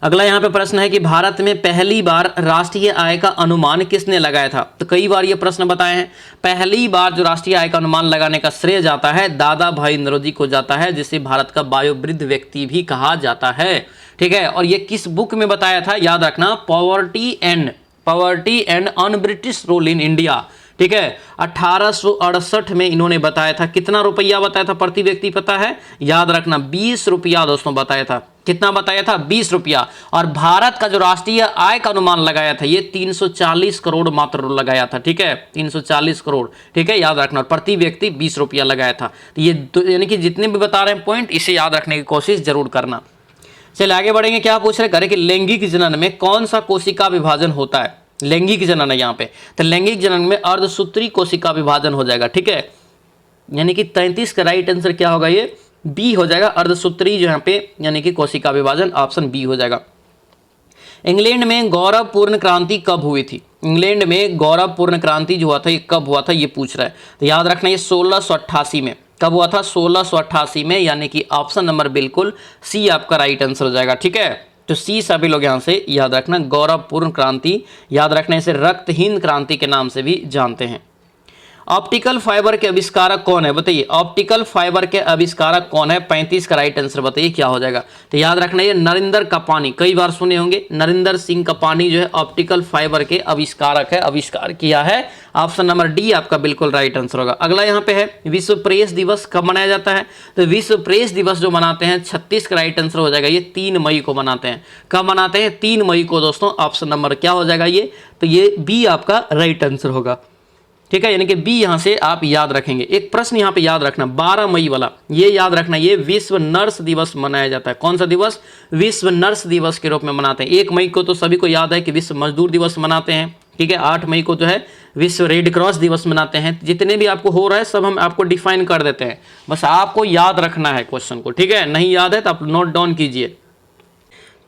अगला यहाँ पे प्रश्न है कि भारत में पहली बार राष्ट्रीय आय का अनुमान किसने लगाया था? तो कई बार ये प्रश्न बताए हैं। पहली बार जो राष्ट्रीय आय का अनुमान लगाने का श्रेय जाता है दादा भाई नौरोजी को जाता है, जिसे भारत का वयोवृद्ध व्यक्ति भी कहा जाता है। ठीक है, और ये किस बुक में बताया था? याद रखना, poverty and un British rule in India. ठीक है, 1868 में इन्होंने बताया था। कितना रुपया बताया था प्रति व्यक्ति पता है? याद रखना 20 रुपया दोस्तों बताया था। कितना बताया था? 20 रुपया। और भारत का जो राष्ट्रीय आय का अनुमान लगाया था ये 340 करोड़ मात्र लगाया था। ठीक है, 340 करोड़। ठीक है, याद रखना, और प्रति व्यक्ति 20 रुपया लगाया था। तो ये यानी कि जितने भी बता रहे हैं पॉइंट, इसे याद रखने की कोशिश जरूर करना। चलिए आगे बढ़ेंगे। क्या पूछ रहे करें कि लैंगिक जनन में कौन सा कोशिका विभाजन होता है? लैंगिक जनन है यहाँ पे, तो लैंगिक जनन में अर्धसूत्री कोशिका विभाजन हो जाएगा। ठीक है, यानी कि 33 का राइट आंसर क्या होगा? ये बी हो जाएगा, अर्धसूत्री जो यहाँ पे यानी कि कोशिका विभाजन, ऑप्शन बी हो जाएगा। इंग्लैंड में गौरवपूर्ण क्रांति कब हुई थी? इंग्लैंड में गौरवपूर्ण क्रांति जो हुआ था ये कब हुआ था, ये पूछ रहा है। तो याद रखना ये 1688 में। कब हुआ था? 1688 में, यानी कि ऑप्शन नंबर बिल्कुल सी आपका राइट आंसर हो जाएगा। ठीक है, तो सी सभी लोग यहां से याद रखना, गौरवपूर्ण क्रांति। याद रखना इसे रक्तहीन क्रांति के नाम से भी जानते हैं। ऑप्टिकल फाइबर के आविष्कारक कौन है? बताइए, ऑप्टिकल फाइबर के आविष्कारक कौन है? 35 का राइट आंसर बताइए क्या हो जाएगा? तो याद रखना ये नरेंद्र कपानी, कई बार सुने होंगे, नरेंद्र सिंह कपानी जो है ऑप्टिकल फाइबर के आविष्कारक है, आविष्कार किया है। ऑप्शन नंबर डी आपका बिल्कुल राइट आंसर होगा। अगला यहाँ पे है विश्व प्रेस दिवस कब मनाया जाता है? तो विश्व प्रेस दिवस जो मनाते हैं 36 का राइट आंसर हो जाएगा, ये 3 मई को मनाते हैं। कब मनाते हैं? 3 मई को दोस्तों। ऑप्शन नंबर क्या हो जाएगा ये? तो ये बी आपका राइट आंसर होगा। ठीक है, यानी कि बी यहां से आप याद रखेंगे। एक प्रश्न यहां पे याद रखना 12 मई वाला, ये याद रखना, ये विश्व नर्स दिवस मनाया जाता है। कौन सा दिवस? विश्व नर्स दिवस के रूप में मनाते हैं। 1 मई को तो सभी को याद है कि विश्व मजदूर दिवस मनाते हैं। ठीक है, 8 मई को जो है विश्व रेड क्रॉस दिवस मनाते हैं। जितने भी आपको हो रहा है सब हम आपको डिफाइन कर देते हैं, बस आपको याद रखना है क्वेश्चन को। ठीक है, नहीं याद है तो आप नोट डाउन कीजिए।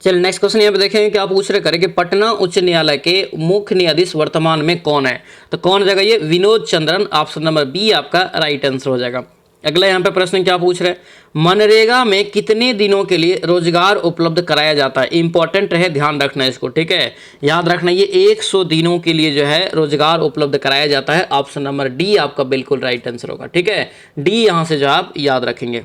चलिए नेक्स्ट क्वेश्चन यहाँ पे देखेंगे क्या पूछ रहे करें कि पटना उच्च न्यायालय के मुख्य न्यायाधीश वर्तमान में कौन है? तो कौन हो जाएगा ये? Vinod Chandran. Option number B आपका राइट आंसर हो जाएगा। अगला यहाँ पे प्रश्न क्या पूछ रहे हैं, मनरेगा में कितने दिनों के लिए रोजगार उपलब्ध कराया जाता है। इंपॉर्टेंट है, ध्यान रखना इसको, ठीक है, याद रखना, ये 100 दिनों के लिए जो है रोजगार उपलब्ध कराया जाता है। ऑप्शन नंबर डी आपका बिल्कुल राइट आंसर होगा, ठीक है, डी यहाँ से जो आप याद रखेंगे।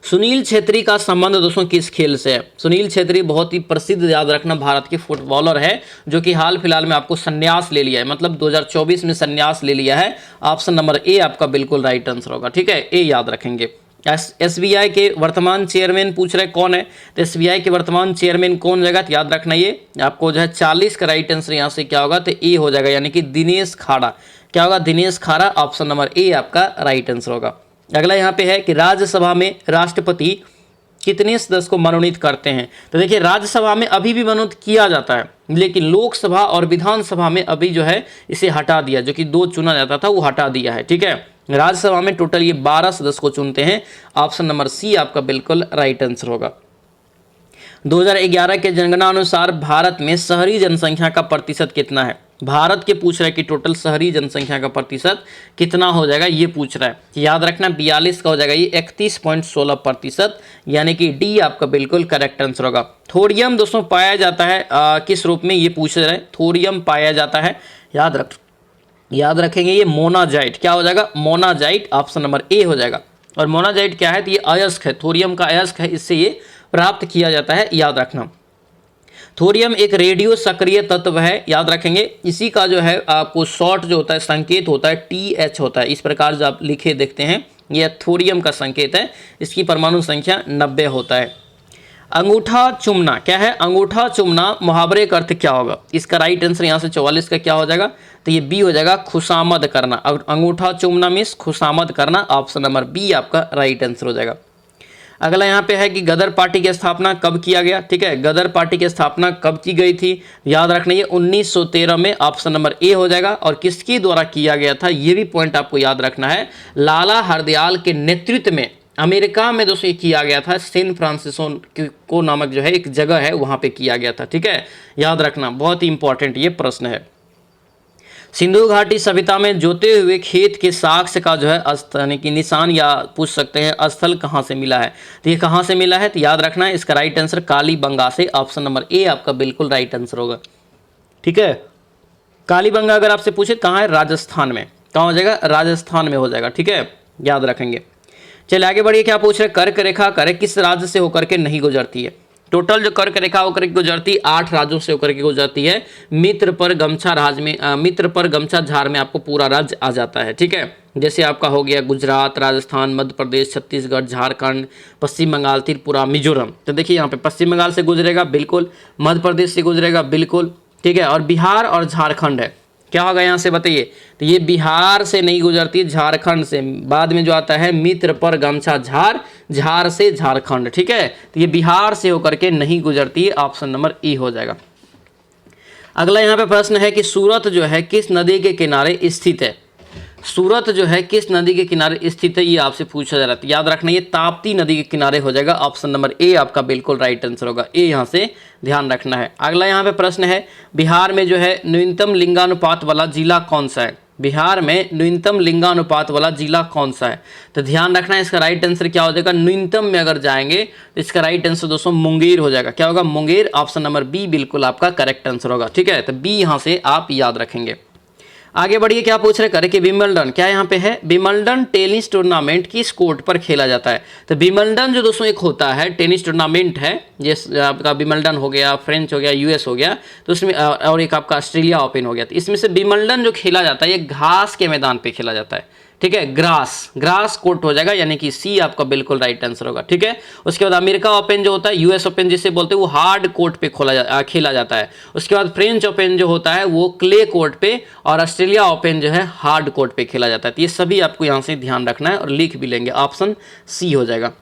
सुनील छेत्री का संबंध दोस्तों किस खेल से है। सुनील छेत्री बहुत ही प्रसिद्ध, याद रखना, भारत के फुटबॉलर है जो कि हाल फिलहाल में आपको संन्यास ले लिया है, मतलब 2024 में संन्यास ले लिया है। ऑप्शन नंबर ए आपका बिल्कुल राइट आंसर होगा, ठीक है, ए याद रखेंगे। एसबीआई के वर्तमान चेयरमैन पूछ रहे कौन है, तो एसबीआई के वर्तमान चेयरमैन कौन जाएगा, तो याद रखना ये आपको जो है 40 का राइट आंसर यहाँ से क्या होगा, तो ए हो जाएगा, यानी कि दिनेश खाड़ा। क्या होगा, दिनेश खाड़ा। ऑप्शन नंबर ए आपका राइट आंसर होगा। अगला यहाँ पे है कि राज्यसभा में राष्ट्रपति कितने सदस्य को मनोनीत करते हैं। तो देखिए राज्यसभा में अभी भी मनोनीत किया जाता है, लेकिन लोकसभा और विधानसभा में अभी जो है इसे हटा दिया, जो कि 2 चुना जाता था वो हटा दिया है, ठीक है। राज्यसभा में टोटल ये 12 सदस्य को चुनते हैं। ऑप्शन नंबर सी आपका बिल्कुल राइट आंसर होगा। 2011 के जनगणना अनुसार भारत में शहरी जनसंख्या का प्रतिशत कितना है। भारत के पूछ रहा है कि टोटल शहरी जनसंख्या का प्रतिशत कितना हो जाएगा, ये पूछ रहा है। याद रखना 42 का हो जाएगा, ये 31.16%, यानी कि डी आपका बिल्कुल करेक्ट आंसर होगा। थोरियम दोस्तों पाया जाता है किस रूप में, ये पूछ रहे हैं, थोरियम पाया जाता है, याद रखेंगे ये मोनाजाइट। क्या हो जाएगा, मोनाजाइट। ऑप्शन नंबर ए हो जाएगा। और मोनाजाइट क्या है, तो ये अयस्क है, थोरियम का अयस्क है, इससे ये प्राप्त किया जाता है, याद रखना। थोरियम एक रेडियो सक्रिय तत्व है, याद रखेंगे। इसी का जो है आपको शॉर्ट जो होता है संकेत होता है TH होता है, इस प्रकार जो आप लिखे देखते हैं यह थोरियम का संकेत है। इसकी परमाणु संख्या 90 होता है। अंगूठा चूमना क्या है, अंगूठा चूमना मुहावरे का अर्थ क्या होगा। इसका राइट आंसर यहाँ से 44 का क्या हो जाएगा, तो ये बी हो जाएगा, खुशामद करना। अंगूठा चूमना मीन्स खुशामद करना। ऑप्शन नंबर बी आपका राइट आंसर हो जाएगा। अगला यहाँ पे है कि गदर पार्टी की स्थापना कब किया गया, ठीक है, गदर पार्टी की स्थापना कब की गई थी, याद रखना ये 1913 में। ऑप्शन नंबर ए हो जाएगा। और किसके द्वारा किया गया था, ये भी पॉइंट आपको याद रखना है, लाला हरदयाल के नेतृत्व में अमेरिका में दोस्तों ये किया गया था। सैन फ्रांसिस्को नामक जो है एक जगह है, वहाँ पे किया गया था, ठीक है, याद रखना, बहुत ही इंपॉर्टेंट ये प्रश्न है। सिंधु घाटी सभ्यता में जोते हुए खेत के साक्ष्य का जो है यानी कि निशान, या पूछ सकते हैं स्थल कहाँ से मिला है, तो ये कहाँ से मिला है, तो याद रखना है इसका राइट आंसर कालीबंगा से। ऑप्शन नंबर ए आपका बिल्कुल राइट आंसर होगा, ठीक है। कालीबंगा अगर आपसे पूछे कहाँ है, राजस्थान में। कहाँ हो जाएगा, राजस्थान में हो जाएगा, ठीक है, याद रखेंगे। चलिए आगे बढ़िए, क्या पूछ रहे, कर्क रेखा करे किस राज्य से होकर के नहीं गुजरती है। टोटल जो कर्क रेखा होकर के गुजरती 8 राज्यों से होकर के गुजरती है। मित्र पर गमछा झार में आपको पूरा राज्य आ जाता है, ठीक है। जैसे आपका हो गया गुजरात, राजस्थान, मध्य प्रदेश, छत्तीसगढ़, झारखंड, पश्चिम बंगाल, त्रिपुरा, मिजोरम। तो देखिए यहाँ पे पश्चिम बंगाल से गुजरेगा बिल्कुल, मध्य प्रदेश से गुजरेगा बिल्कुल, ठीक है, और बिहार और झारखंड है। क्या होगा यहाँ से बताइए, तो ये बिहार से नहीं गुजरती, झारखंड से। बाद में जो आता है मित्र पर गमछा झार से झारखंड, ठीक है, तो ये बिहार से होकर के नहीं गुजरती। ऑप्शन नंबर ई हो जाएगा। अगला यहाँ पे प्रश्न है कि सूरत जो है किस नदी के किनारे स्थित है। सूरत जो है किस नदी के किनारे स्थित है, ये आपसे पूछा जा रहा है। याद रखना ये ताप्ती नदी के किनारे हो जाएगा। ऑप्शन नंबर ए आपका बिल्कुल राइट आंसर होगा, ए यहाँ से ध्यान रखना है। अगला यहाँ पे प्रश्न है बिहार में जो है न्यूनतम लिंगानुपात वाला जिला कौन सा है। बिहार में न्यूनतम लिंगानुपात वाला जिला कौन सा है, तो ध्यान रखना है इसका राइट आंसर क्या हो जाएगा। न्यूनतम में अगर जाएंगे तो इसका राइट आंसर दोस्तों मुंगेर हो जाएगा। क्या होगा, मुंगेर। ऑप्शन नंबर बी बिल्कुल आपका करेक्ट आंसर होगा, ठीक है, तो बी यहाँ से आप याद रखेंगे। आगे बढ़िए, क्या पूछ रहे करें कि विंबलडन क्या यहाँ पे है, विंबलडन टेनिस टूर्नामेंट किस कोर्ट पर खेला जाता है। तो विंबलडन जो दोस्तों एक होता है टेनिस टूर्नामेंट है, जैसे आपका विंबलडन हो गया, फ्रेंच हो गया, US हो गया, तो उसमें और एक आपका ऑस्ट्रेलिया ओपन हो गया। तो इसमें से विंबलडन जो खेला जाता है ये घास के मैदान पे खेला जाता है, ठीक है, ग्रास कोर्ट हो जाएगा, यानी कि सी आपका बिल्कुल राइट आंसर होगा, ठीक है। उसके बाद अमेरिका ओपन जो होता है, US ओपन जिसे बोलते हैं, वो हार्ड कोर्ट पे खेला जाता है। उसके बाद फ्रेंच ओपन जो होता है वो क्ले कोर्ट पे, और ऑस्ट्रेलिया ओपन जो है हार्ड कोर्ट पे खेला जाता है। तो ये सभी आपको यहाँ से ध्यान रखना है और लिख भी लेंगे। ऑप्शन सी हो जाएगा।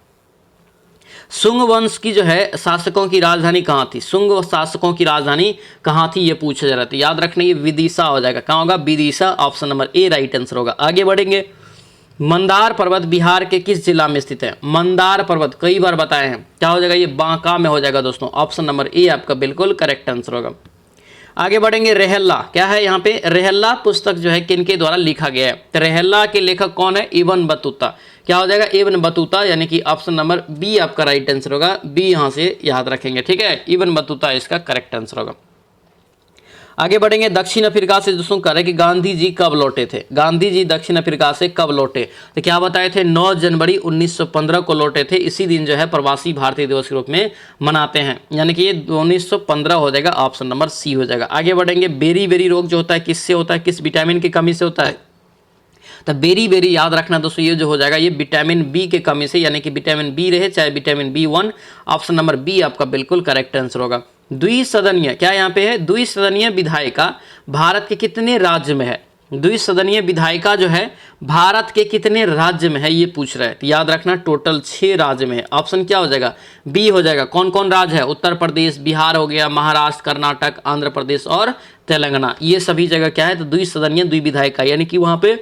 शुंग वंश की जो है शासकों की राजधानी कहाँ थी, शुंग शासकों की राजधानी कहाँ थी, ये पूछा जा रहा था। याद रखना ये विदिशा हो जाएगा। कहाँ होगा, विदिशा। ऑप्शन नंबर ए राइट आंसर होगा। आगे बढ़ेंगे, मंदार पर्वत बिहार के किस जिला में स्थित है। मंदार पर्वत कई बार बताए हैं, क्या हो जाएगा, ये बांका में हो जाएगा दोस्तों। ऑप्शन नंबर ए आपका बिल्कुल करेक्ट आंसर होगा। आगे बढ़ेंगे, रहल्ला क्या है यहाँ पे, रहल्ला पुस्तक जो है किनके द्वारा लिखा गया है, तो रहल्ला के लेखक कौन है, इब्न बतूता। क्या हो जाएगा, इब्न बतूता, यानी कि ऑप्शन नंबर बी आपका राइट आंसर होगा, बी यहाँ से याद रखेंगे, ठीक है, इब्न बतूता इसका करेक्ट आंसर होगा। आगे बढ़ेंगे, दक्षिण अफ्रीका से दोस्तों कह रहे कि गांधी जी कब लौटे थे, गांधी जी दक्षिण अफ्रीका से कब लौटे, तो क्या बताए थे, 9 जनवरी 1915 को लौटे थे। इसी दिन जो है प्रवासी भारतीय दिवस के रूप में मनाते हैं, यानी कि ये 1915 हो जाएगा, ऑप्शन नंबर सी हो जाएगा। आगे बढ़ेंगे, बेरी बेरी रोग जो होता है किससे होता है, किस विटामिन की कमी से होता है, तो बेरी बेरी याद रखना दोस्तों, ये जो हो जाएगा ये विटामिन बी के कमी से, यानी कि विटामिन बी रहे चाहे vitamin B1, option number B आपका बिल्कुल करेक्ट आंसर होगा। द्विसदनीय क्या यहाँ पे है, द्विसदनीय विधायिका भारत के कितने राज्य में है, द्विसदनीय विधायिका जो है भारत के कितने राज्य में है ये पूछ रहा है, तो याद रखना टोटल 6 राज्य में है, ऑप्शन क्या हो जाएगा, बी हो जाएगा। कौन कौन राज्य है, उत्तर प्रदेश, बिहार हो गया, महाराष्ट्र, कर्नाटक, आंध्र प्रदेश और तेलंगाना, ये सभी जगह क्या है, तो द्विसदनीय द्विविधायिका, यानी कि वहाँ पे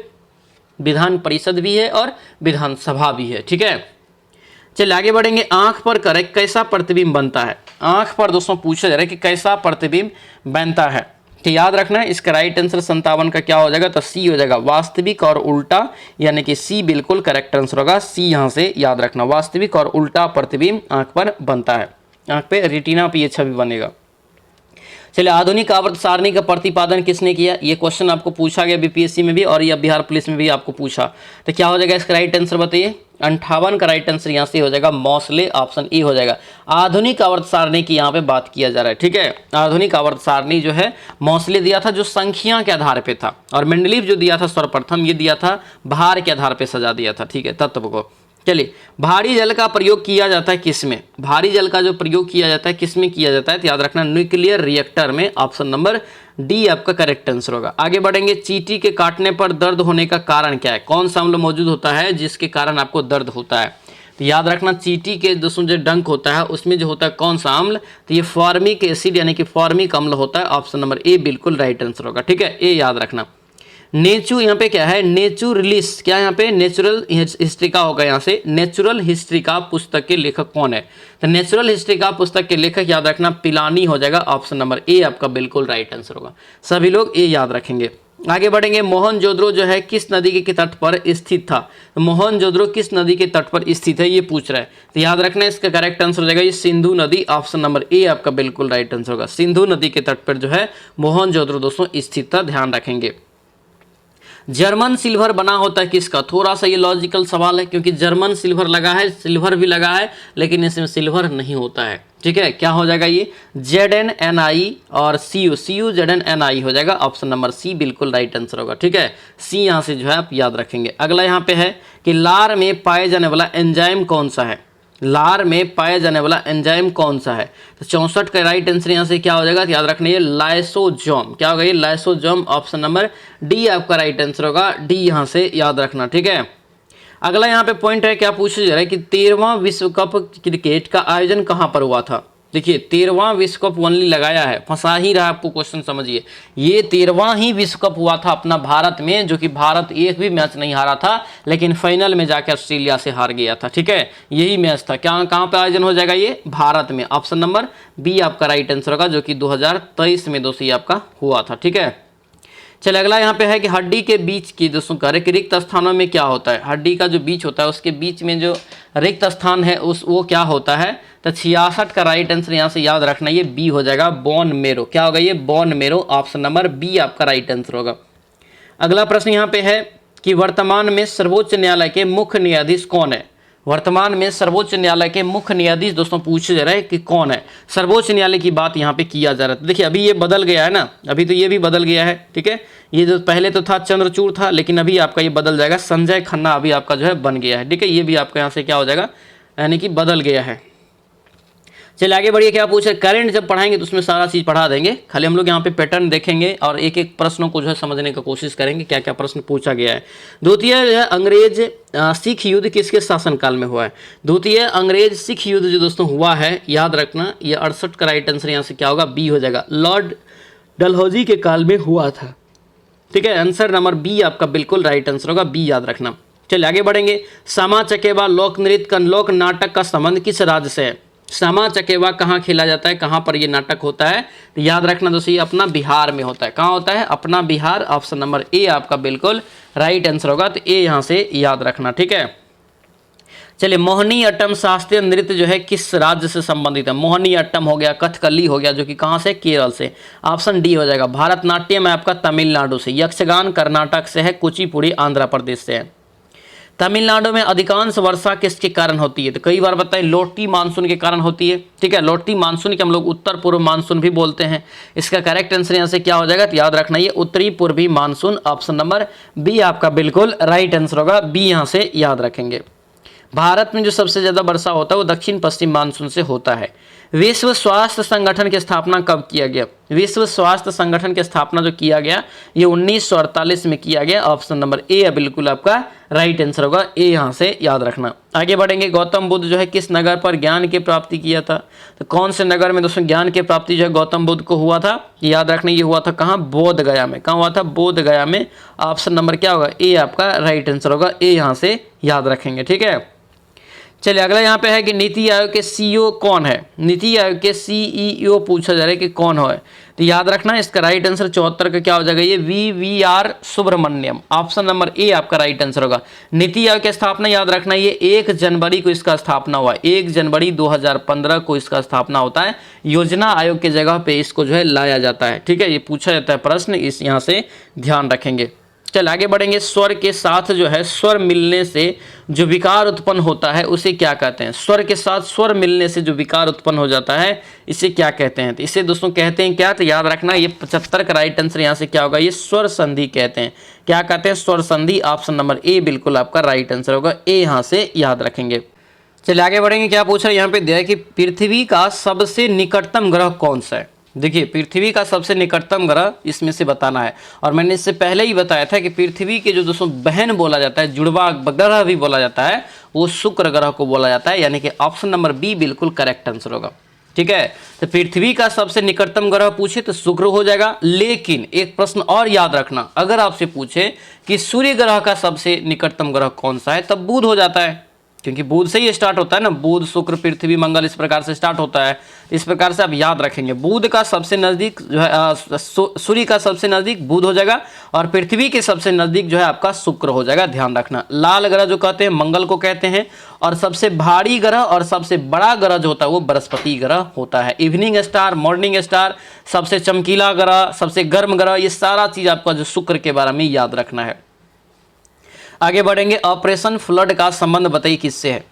विधान परिषद भी है और विधानसभा भी है, ठीक है। चलिए आगे बढ़ेंगे, आंख पर करें कैसा प्रतिबिंब बनता है, आंख पर दोस्तों पूछा जा रहा है कि कैसा प्रतिबिंब बनता है, तो याद रखना है इसका राइट आंसर 57 का क्या हो जाएगा, तो सी हो जाएगा, वास्तविक और उल्टा, यानी कि सी बिल्कुल करेक्ट आंसर होगा, सी यहाँ से याद रखना, वास्तविक और उल्टा प्रतिबिंब आंख पर बनता है, आंख पे रेटिना पे ये छवि बनेगा। चलिए, आधुनिक आवर्त सारणी का प्रतिपादन किसने किया, ये क्वेश्चन आपको पूछा गया बीपीएससी में भी और या बिहार पुलिस में भी आपको पूछा, तो क्या हो जाएगा इसका राइट आंसर बताइए, 58 का राइट आंसर यहाँ से हो जाएगा मोस्ले, ऑप्शन ई हो जाएगा। आधुनिक आवर्त सारणी की यहाँ पे बात किया जा रहा है, ठीक है, आधुनिक आवर्त सारणी जो है मोस्ले दिया था जो संख्या के आधार पे था, और मेंडलीव जो दिया था सर्वप्रथम ये दिया था भार के आधार पे सजा दिया था, ठीक है, तत्व को। चलिए, भारी जल का प्रयोग किया जाता है किसमें, भारी जल का जो प्रयोग किया जाता है किसमें किया जाता है, तो याद रखना न्यूक्लियर रिएक्टर में, ऑप्शन नंबर डी आपका करेक्ट आंसर होगा। आगे बढ़ेंगे, चींटी के काटने पर दर्द होने का कारण क्या है, कौन सा अम्ल मौजूद होता है जिसके कारण आपको दर्द होता है, तो याद रखना चींटी के दोस्तों जो डंक होता है उसमें जो होता है कौन सा अम्ल, तो ये फॉर्मिक एसिड यानी कि फॉर्मिक अम्ल होता है, ऑप्शन नंबर ए बिल्कुल राइट आंसर होगा, ठीक है, ए याद रखना। नेचू यहाँ पे क्या है, नेचुरलिस्ट क्या यहाँ पे नेचुरल हिस्ट्री का होगा, यहाँ से नेचुरल हिस्ट्री का पुस्तक के लेखक कौन है, तो नेचुरल हिस्ट्री का पुस्तक के लेखक याद रखना पिलानी हो जाएगा, ऑप्शन नंबर ए आपका बिल्कुल राइट आंसर होगा, सभी लोग ए याद रखेंगे। आगे बढ़ेंगे, मोहनजोदड़ो जो है किस नदी के तट पर स्थित था, तो मोहनजोदड़ो किस नदी के तट पर स्थित है ये पूछ रहा है, तो याद रखना इसका करेक्ट आंसर हो जाएगा ये सिंधु नदी, ऑप्शन नंबर ए आपका बिल्कुल राइट आंसर होगा, सिंधु नदी के तट पर जो है मोहनजोदड़ो दोस्तों स्थित था, ध्यान रखेंगे। जर्मन सिल्वर बना होता है किसका, थोड़ा सा ये लॉजिकल सवाल है क्योंकि जर्मन सिल्वर लगा है, सिल्वर भी लगा है लेकिन इसमें सिल्वर नहीं होता है, ठीक है, क्या हो जाएगा ये ZnNi और Cu ZnNi हो जाएगा, ऑप्शन नंबर सी बिल्कुल राइट आंसर होगा, ठीक है, सी यहाँ से जो है आप याद रखेंगे। अगला यहाँ पे है कि लार में पाए जाने वाला एंजाइम कौन सा है, लार में पाया जाने वाला एंजाइम कौन सा है, तो 64 का राइट आंसर यहाँ से क्या हो जाएगा, तो याद रखना ये लाइसोजोम, क्या होगा ये लाइसोजोम, ऑप्शन नंबर डी आपका राइट आंसर होगा, डी यहाँ से याद रखना, ठीक है। अगला यहाँ पे पॉइंट है, क्या पूछा जा रहा है कि 13वां विश्व कप क्रिकेट का आयोजन कहाँ पर हुआ था, देखिए 13वां विश्व कप ओनली लगाया है, फंसा ही रहा आपको क्वेश्चन, समझिए ये 13वां ही विश्व कप हुआ था अपना भारत में, जो कि भारत एक भी मैच नहीं हारा था लेकिन फाइनल में जाकर ऑस्ट्रेलिया से हार गया था, ठीक है, यही मैच था, क्या कहाँ पे आयोजन हो जाएगा ये भारत में, ऑप्शन नंबर बी आपका राइट आंसर होगा, जो कि 2023 में दोस्तों ये आपका हुआ था, ठीक है। चलिए अगला यहाँ पे है कि हड्डी के बीच की दोस्तों का रिक्त स्थानों में क्या होता है, हड्डी का जो बीच होता है उसके बीच में जो रिक्त स्थान है उस वो क्या होता है, तो 66 का राइट आंसर यहाँ से याद रखना ये बी हो जाएगा, बोन मेरो, क्या होगा ये bone marrow, option number B आपका राइट आंसर होगा। अगला प्रश्न यहाँ पे है कि वर्तमान में सर्वोच्च न्यायालय के मुख्य न्यायाधीश कौन है, वर्तमान में सर्वोच्च न्यायालय के मुख्य न्यायाधीश दोस्तों पूछे जा रहे हैं कि कौन है, सर्वोच्च न्यायालय की बात यहाँ पे किया जा रहा है। देखिए अभी ये बदल गया है ना, अभी तो ये भी बदल गया है, ठीक है, ये जो पहले तो था चंद्रचूड़ था लेकिन अभी आपका ये बदल जाएगा, संजय खन्ना अभी आपका जो है बन गया है, ठीक है, ये भी आपका यहाँ से क्या हो जाएगा यानी कि बदल गया है। चलिए आगे बढ़िए, क्या पूछे, करंट जब पढ़ाएंगे तो उसमें सारा चीज़ पढ़ा देंगे, खाली हम लोग यहाँ पे पैटर्न देखेंगे और एक एक प्रश्नों को जो है समझने का कोशिश करेंगे क्या क्या प्रश्न पूछा गया है। द्वितीय जो है अंग्रेज सिख युद्ध किसके शासनकाल में हुआ है, द्वितीय अंग्रेज सिख युद्ध जो दोस्तों हुआ है याद रखना ये 68 का राइट आंसर यहाँ से क्या होगा बी हो जाएगा, लॉर्ड डलहौजी के काल में हुआ था, ठीक है, आंसर नंबर बी आपका बिल्कुल राइट आंसर होगा, बी याद रखना। चलिए आगे बढ़ेंगे, सामा चकेबा लोक नृत्य का लोक नाटक का संबंध किस राज्य से है, श्यामा चकेवा कहाँ खेला जाता है, कहाँ पर ये नाटक होता है, तो याद रखना दोस्तों ये अपना बिहार में होता है। कहाँ होता है, अपना बिहार। ऑप्शन नंबर ए आपका बिल्कुल राइट आंसर होगा, तो ए यहाँ से याद रखना, ठीक है। चलिए, मोहिनी अट्टम शास्त्रीय नृत्य जो है किस राज्य से संबंधित है। मोहिनी अट्टम हो गया, कथकली हो गया, जो कि कहाँ से, केरल से। ऑप्शन डी हो जाएगा। भारतनाट्यम है आपका तमिलनाडु से। यक्षगान कर्नाटक से है। कुचिपुड़ी आंध्र प्रदेश से है। तमिलनाडु में अधिकांश वर्षा किसके कारण होती है, तो कई बार बताएं लोटी मानसून के कारण होती है, ठीक है। लोटी मानसून के हम लोग उत्तर पूर्व मानसून भी बोलते हैं। इसका करेक्ट आंसर यहाँ से क्या हो जाएगा, तो याद रखना ये उत्तरी पूर्वी मानसून। ऑप्शन नंबर बी आपका बिल्कुल राइट आंसर होगा, बी यहाँ से याद रखेंगे। भारत में जो सबसे ज़्यादा वर्षा होता है वो दक्षिण पश्चिम मानसून से होता है। विश्व स्वास्थ्य संगठन की स्थापना कब किया गया। विश्व स्वास्थ्य संगठन की स्थापना जो किया गया ये 1948 में किया गया। ऑप्शन नंबर ए है बिल्कुल आपका राइट आंसर होगा, ए यहाँ से याद रखना। आगे बढ़ेंगे। गौतम बुद्ध जो है किस नगर पर ज्ञान की प्राप्ति किया था, तो कौन से नगर में दोस्तों ज्ञान की प्राप्ति जो है गौतम बुद्ध को हुआ था, याद रखना ये हुआ था कहाँ, बोध गया में। कहाँ हुआ था, बोध गया में। ऑप्शन नंबर क्या होगा, ए आपका राइट आंसर होगा, ए यहाँ से याद रखेंगे, ठीक है। चलिए अगला यहाँ पे है कि नीति आयोग के सीईओ कौन है। नीति आयोग के सीईओ पूछा जा रहा है कि कौन है, तो याद रखना इसका राइट आंसर 74 का क्या हो जाएगा, ये V R. Subramaniam. Option number A आपका राइट आंसर होगा। नीति आयोग की स्थापना याद रखना ये 1 जनवरी को इसका स्थापना हुआ। 1 जनवरी 2015 को इसका स्थापना होता है। योजना आयोग की जगह पे इसको जो है लाया जाता है, ठीक है। ये पूछा जाता है प्रश्न, इस यहाँ से ध्यान रखेंगे। चल आगे बढ़ेंगे। स्वर के साथ जो है स्वर मिलने से जो विकार उत्पन्न होता है उसे क्या कहते हैं। स्वर के साथ स्वर मिलने से जो विकार उत्पन्न हो जाता है इसे क्या कहते हैं, तो इसे दोस्तों कहते हैं क्या, तो याद रखना ये 75 का राइट आंसर यहाँ से क्या होगा, ये स्वर संधि कहते हैं। क्या कहते हैं, स्वर संधि। ऑप्शन नंबर ए बिल्कुल आपका राइट आंसर होगा, ए यहाँ से याद रखेंगे। चलिए आगे बढ़ेंगे। क्या पूछ रहा है यहाँ पे दिया है कि पृथ्वी का सबसे निकटतम ग्रह कौन सा है। देखिए पृथ्वी का सबसे निकटतम ग्रह इसमें से बताना है, और मैंने इससे पहले ही बताया था कि पृथ्वी के जो दोस्तों बहन बोला जाता है, जुड़वा ग्रह भी बोला जाता है, वो शुक्र ग्रह को बोला जाता है, यानी कि ऑप्शन नंबर बी बिल्कुल करेक्ट आंसर होगा, ठीक है। तो पृथ्वी का सबसे निकटतम ग्रह पूछे तो शुक्र हो जाएगा। लेकिन एक प्रश्न और याद रखना, अगर आपसे पूछे कि सूर्य ग्रह का सबसे निकटतम ग्रह कौन सा है, तब बुध हो जाता है, क्योंकि बुध से ही स्टार्ट होता है ना, बुध शुक्र पृथ्वी मंगल इस प्रकार से स्टार्ट होता है। इस प्रकार से आप याद रखेंगे। बुध का सबसे नजदीक जो है सूर्य का सबसे नजदीक बुध हो जाएगा, और पृथ्वी के सबसे नजदीक जो है आपका शुक्र हो जाएगा। ध्यान रखना, लाल ग्रह जो कहते हैं मंगल को कहते हैं, और सबसे भारी ग्रह और सबसे बड़ा ग्रह जो होता है वो बृहस्पति ग्रह होता है। इवनिंग स्टार, मॉर्निंग स्टार, सबसे चमकीला ग्रह, सबसे गर्म ग्रह, ये सारा चीज आपका जो शुक्र के बारे में याद रखना है। आगे बढ़ेंगे। ऑपरेशन फ्लड का संबंध बताइए किससे है।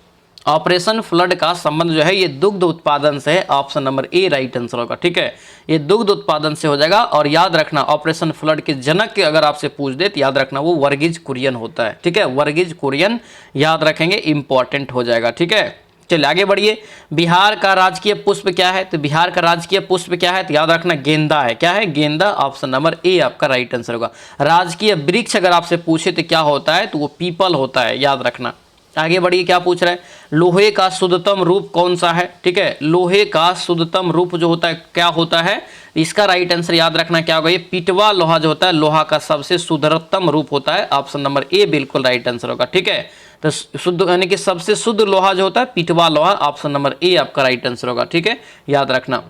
ऑपरेशन फ्लड का संबंध जो है ये दुग्ध उत्पादन से है। ऑप्शन नंबर ए राइट आंसर होगा, ठीक है। ये दुग्ध उत्पादन से हो जाएगा। और याद रखना ऑपरेशन फ्लड के जनक के अगर आपसे पूछ दे तो याद रखना वो वर्गीज कुरियन होता है, ठीक है। वर्गीज कुरियन याद रखेंगे, इंपॉर्टेंट हो जाएगा, ठीक है। चलिए आगे बढ़िए। बिहार का राजकीय पुष्प क्या है, तो बिहार का राजकीय पुष्प क्या है, तो याद रखना गेंदा है। क्या है, गेंदा। ऑप्शन नंबर ए आपका राइट आंसर होगा। राजकीय वृक्ष अगर आपसे पूछे तो क्या होता है, तो वो पीपल होता है, याद रखना। आगे बढ़िए। क्या पूछ रहा है, लोहे का शुद्धतम रूप कौन सा है, ठीक है। लोहे का शुद्धतम रूप जो होता है क्या होता है, इसका राइट आंसर याद रखना क्या होगा, ये पिटवा लोहा जो होता है लोहा का सबसे शुद्धतम रूप होता है। ऑप्शन नंबर ए बिल्कुल राइट आंसर होगा, ठीक है। तो शुद्ध यानी कि सबसे शुद्ध लोहा जो होता है पिटवा लोहा। ऑप्शन नंबर ए आपका राइट आंसर होगा, ठीक है, याद रखना।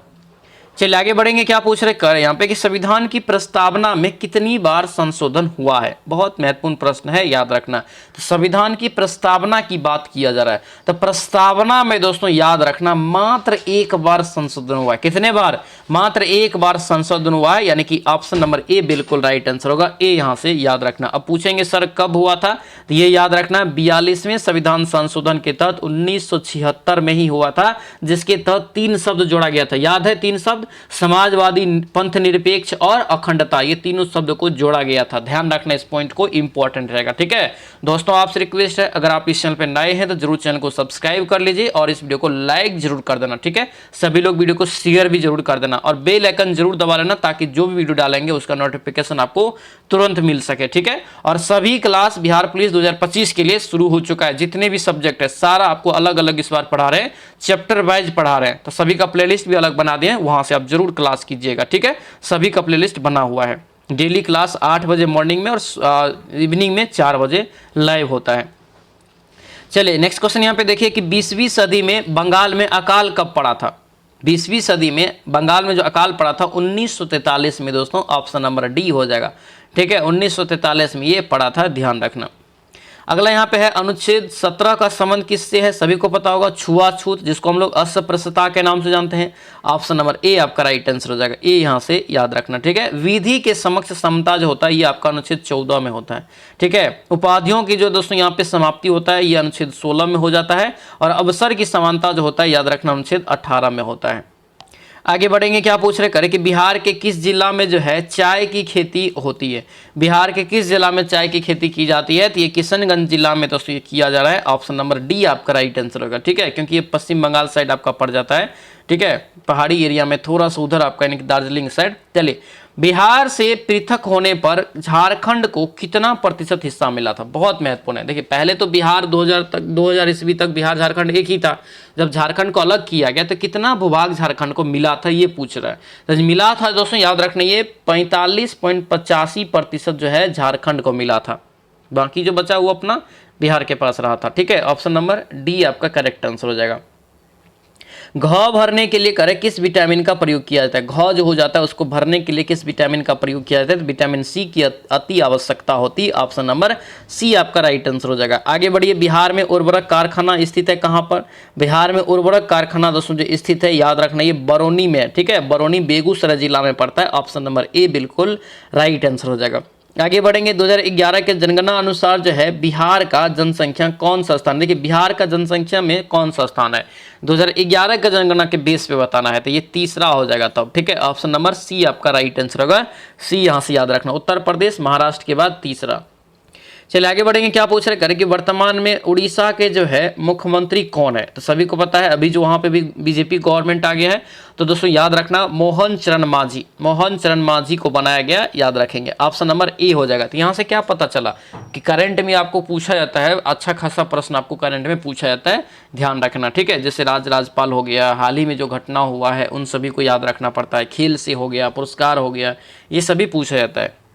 चलिए आगे बढ़ेंगे। क्या पूछ रहे कर यहाँ पे कि संविधान की प्रस्तावना में कितनी बार संशोधन हुआ है। बहुत महत्वपूर्ण प्रश्न है, याद रखना। तो संविधान की प्रस्तावना की बात किया जा रहा है, तो प्रस्तावना में दोस्तों याद रखना मात्र एक बार संशोधन हुआ है। कितने बार, मात्र एक बार संशोधन हुआ है, यानी कि ऑप्शन नंबर ए बिल्कुल राइट आंसर होगा, ए यहाँ से याद रखना। अब पूछेंगे सर कब हुआ था, तो ये याद रखना 42वें संविधान संशोधन के तहत 1976 में ही हुआ था, जिसके तहत 3 शब्द जोड़ा गया था। याद है 3 शब्द, समाजवादी, पंथ निरपेक्ष और अखंडता, ये तीनों शब्द को जोड़ा गया था। ध्यान रखना इस पॉइंट को, इंपॉर्टेंट रहेगा, ठीक है। दोस्तों आपसे रिक्वेस्ट है अगर आप इस चैनल पर नए हैं तो जरूर चैनल को सब्सक्राइब कर लीजिए और इस वीडियो को लाइक जरूर कर देना, ठीक है। सभी लोग वीडियो को शेयर भी जरूर कर देना और बेल आइकन जरूर दबा लेना, ताकि जो भी वीडियो डालेंगे उसका नोटिफिकेशन आपको तुरंत मिल सके, ठीक है। और सभी क्लास बिहार पुलिस 2025 के लिए शुरू हो चुका है। जितने भी सब्जेक्ट है सारा आपको अलग अलग इस बार पढ़ा रहे हैं, चैप्टर वाइज पढ़ा रहे हैं, तो सभी का प्लेलिस्ट भी अलग बना दिए हैं, वहां से आप जरूर क्लास कीजिएगा, ठीक है। सभी का प्लेलिस्ट बना हुआ है। डेली क्लास 8 बजे मॉर्निंग में और इवनिंग में 4 बजे लाइव होता है। चलिए नेक्स्ट क्वेश्चन यहाँ पे देखिए कि 20वीं सदी में बंगाल में अकाल कब पड़ा था। 20वीं सदी में बंगाल में जो अकाल पड़ा था 1943 में दोस्तों, ऑप्शन नंबर डी हो जाएगा। ठीक है, 1943 में ये पड़ा था, ध्यान रखना। अगला यहाँ पे है अनुच्छेद 17 का संबंध किससे है, सभी को पता होगा, छुआछूत, जिसको हम लोग अस्पृश्यता के नाम से जानते हैं। ऑप्शन नंबर ए आपका राइट आंसर हो जाएगा, ए यहाँ से याद रखना। ठीक है, विधि के समक्ष समता जो होता है ये आपका अनुच्छेद 14 में होता है। ठीक है, उपाधियों की जो दोस्तों यहाँ पे समाप्ति होता है ये अनुच्छेद 16 में हो जाता है, और अवसर की समानता जो होता है याद रखना अनुच्छेद 18 में होता है। आगे बढ़ेंगे, क्या पूछ रहे करें कि बिहार के किस जिला में जो है चाय की खेती होती है। बिहार के किस जिला में चाय की खेती की जाती है, तो ये किशनगंज जिला में दोस्तों ये किया जा रहा है। ऑप्शन नंबर डी आपका राइट आंसर होगा। ठीक है, क्योंकि ये पश्चिम बंगाल साइड आपका पड़ जाता है। ठीक है, पहाड़ी एरिया में थोड़ा सा उधर आपका यानी कि दार्जिलिंग साइड। चलिए, बिहार से पृथक होने पर झारखंड को कितना प्रतिशत हिस्सा मिला था, बहुत महत्वपूर्ण है। देखिए, पहले तो बिहार 2000 ईस्वी तक बिहार झारखंड एक ही था। जब झारखंड को अलग किया गया तो कितना भूभाग झारखंड को मिला था ये पूछ रहा है। तो मिला था दोस्तों याद रखना ये 45.85% जो है झारखंड को मिला था, बाकी जो बचा वो अपना बिहार के पास रहा था। ठीक है, ऑप्शन नंबर डी आपका करेक्ट आंसर हो जाएगा। घाव भरने के लिए करें किस विटामिन का प्रयोग किया जाता है, घाव जो हो जाता है उसको भरने के लिए किस विटामिन का प्रयोग किया जाता है, तो विटामिन सी की अति आवश्यकता होती है। ऑप्शन नंबर सी आपका राइट आंसर हो जाएगा। आगे बढ़िए, बिहार में उर्वरक कारखाना स्थित है कहाँ पर, बिहार में उर्वरक कारखाना दोस्तों जो स्थित है याद रखना ये बरौनी में है। ठीक है, बरौनी बेगूसराय जिला में पड़ता है। ऑप्शन नंबर ए बिल्कुल राइट आंसर हो जाएगा। आगे बढ़ेंगे, 2011 के जनगणना अनुसार जो है बिहार का जनसंख्या कौन सा स्थान, देखिए बिहार का जनसंख्या में कौन सा स्थान है 2011 का जनगणना के बेस पे बताना है, तो ये तीसरा हो जाएगा तब। ठीक है, ऑप्शन नंबर सी आपका राइट आंसर होगा। सी यहाँ से याद रखना, उत्तर प्रदेश महाराष्ट्र के बाद तीसरा। चलिए आगे बढ़ेंगे, क्या पूछ रहे करें कि वर्तमान में उड़ीसा के जो है मुख्यमंत्री कौन है, तो सभी को पता है अभी जो वहाँ पे भी बीजेपी गवर्नमेंट आ गया है, तो दोस्तों याद रखना मोहन चरण मांझी को बनाया गया, याद रखेंगे। ऑप्शन नंबर ए हो जाएगा। तो यहाँ से क्या पता चला कि करंट में आपको पूछा जाता है, अच्छा खासा प्रश्न आपको करंट में पूछा जाता है, ध्यान रखना। ठीक है, जैसे राजपाल हो गया, हाल ही में जो घटना हुआ है उन सभी को याद रखना पड़ता है, खेल से हो गया, पुरस्कार हो गया, ये सभी पूछा जाता है।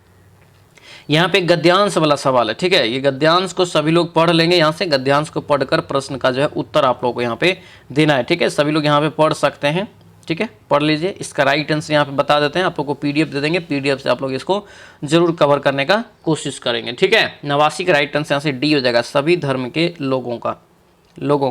यहाँ पे गद्यांश वाला सवाल है। ठीक है, ये गद्यांश को सभी लोग पढ़ लेंगे, यहाँ से गद्यांश को पढ़कर प्रश्न का जो है उत्तर आप लोगों को यहाँ पे देना है। ठीक है, सभी लोग यहाँ पे पढ़ सकते हैं। ठीक है, पढ़ लीजिए। इसका राइट आंसर यहाँ पे बता देते हैं, आप लोग को पीडीएफ दे देंगे, पीडीएफ से आप लोग इसको जरूर कवर करने का कोशिश करेंगे। ठीक है, 89 का राइट आंसर यहाँ से डी हो जाएगा, सभी धर्म के लोगों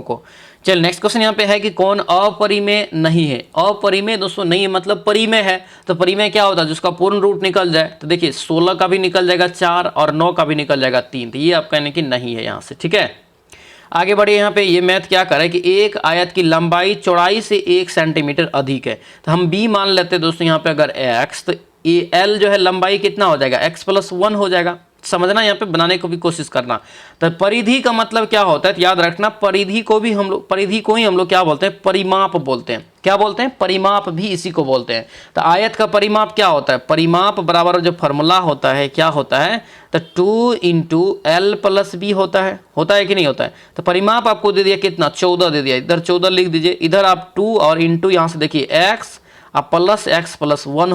को। चल नेक्स्ट क्वेश्चन यहाँ पे है कि कौन अपरिमेय नहीं है। अपरिमेय दोस्तों नहीं है मतलब परिमेय है, तो परिमेय क्या होता है, जिसका पूर्ण रूट निकल जाए, तो देखिए 16 का भी निकल जाएगा 4 और 9 का भी निकल जाएगा 3, तो ये आप कहने की नहीं है यहाँ से। ठीक है, आगे बढ़िए, यहाँ पे ये मैथ क्या करे कि एक आयत की लंबाई चौड़ाई से 1 सेंटीमीटर अधिक है, तो हम बी मान लेते हैं दोस्तों यहाँ पे अगर x, तो एल जो है लंबाई कितना हो जाएगा x+1 हो जाएगा। समझना, यहाँ पे बनाने को भी कोशिश करना। तो परिधि का मतलब क्या होता है, तो याद रखना परिधि को ही हम लोग क्या बोलते हैं, परिमाप बोलते हैं। क्या बोलते हैं, परिमाप भी इसी को बोलते हैं। तो आयत का परिमाप क्या होता है, परिमाप बराबर जो फॉर्मूला होता है क्या होता है, तो 2 × L+B होता है कि नहीं होता है। तो परिमाप आपको दे दिया कितना, 14 दे दिया, इधर 14 लिख दीजिए, इधर आप 2 और इंटू यहाँ से देखिए x प्लस x+1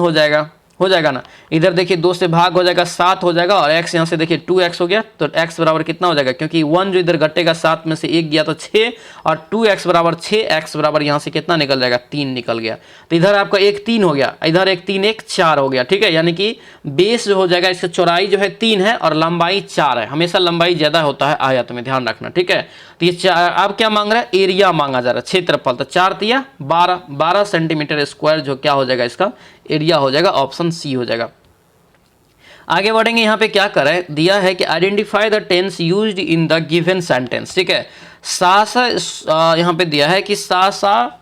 हो जाएगा ना, इधर देखिए 2 से भाग हो जाएगा 7 हो जाएगा, और x यहाँ से देखिए 2x हो गया, तो x बराबर कितना हो जाएगा, क्योंकि 1 जो इधर घटेगा 7 में से 1 गया तो 6, और 2x बराबर 6, x बराबर यहाँ से कितना निकल जाएगा, 3 निकल गया। तो इधर आपका 1 3 हो गया, इधर 1 3 1 4 हो गया। ठीक है, यानी कि बेस जो हो जाएगा, इसकी चौड़ाई जो है 3 है और लंबाई 4 है, हमेशा लंबाई ज़्यादा होता है आयत में, ध्यान रखना। ठीक है, तो ये अब क्या मांग रहा है, एरिया मांगा जा रहा है, क्षेत्रफल, तो 4 तिया 12 सेंटीमीटर स्क्वायर जो क्या हो जाएगा, इसका एरिया हो जाएगा। ऑप्शन सी हो जाएगा। आगे बढ़ेंगे, यहाँ पे क्या करें, दिया है कि identify the tense used in the given sentence. ठीक है, सासा यहाँ पे दिया है कि सासा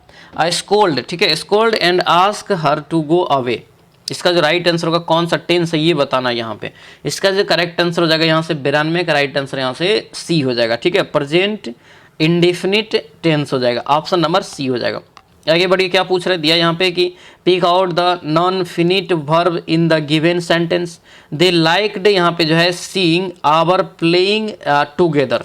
स्कोल्ड, ठीक है, scold and ask her to go away, इसका जो राइट आंसर होगा कौन सा टेंस है ये बताना है यहाँ पे। इसका जो करेक्ट आंसर हो जाएगा यहाँ से 92 का राइट आंसर यहाँ से सी हो जाएगा। ठीक है, प्रेजेंट इंडेफिनिट टेंस हो जाएगा, ऑप्शन नंबर सी हो जाएगा। आगे बढ़िए, क्या पूछ रहे, दिया यहाँ पे कि pick out the non finite verb in the given sentence, they liked, यहाँ पे जो है सीइंग आवर प्लेइंग टुगेदर।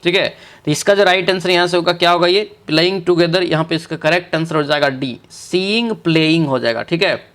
ठीक है, तो इसका जो राइट आंसर यहाँ से होगा क्या होगा, ये प्लेइंग टुगेदर, यहाँ पे इसका करेक्ट आंसर हो जाएगा डी, सीइंग प्लेइंग हो जाएगा। ठीक है,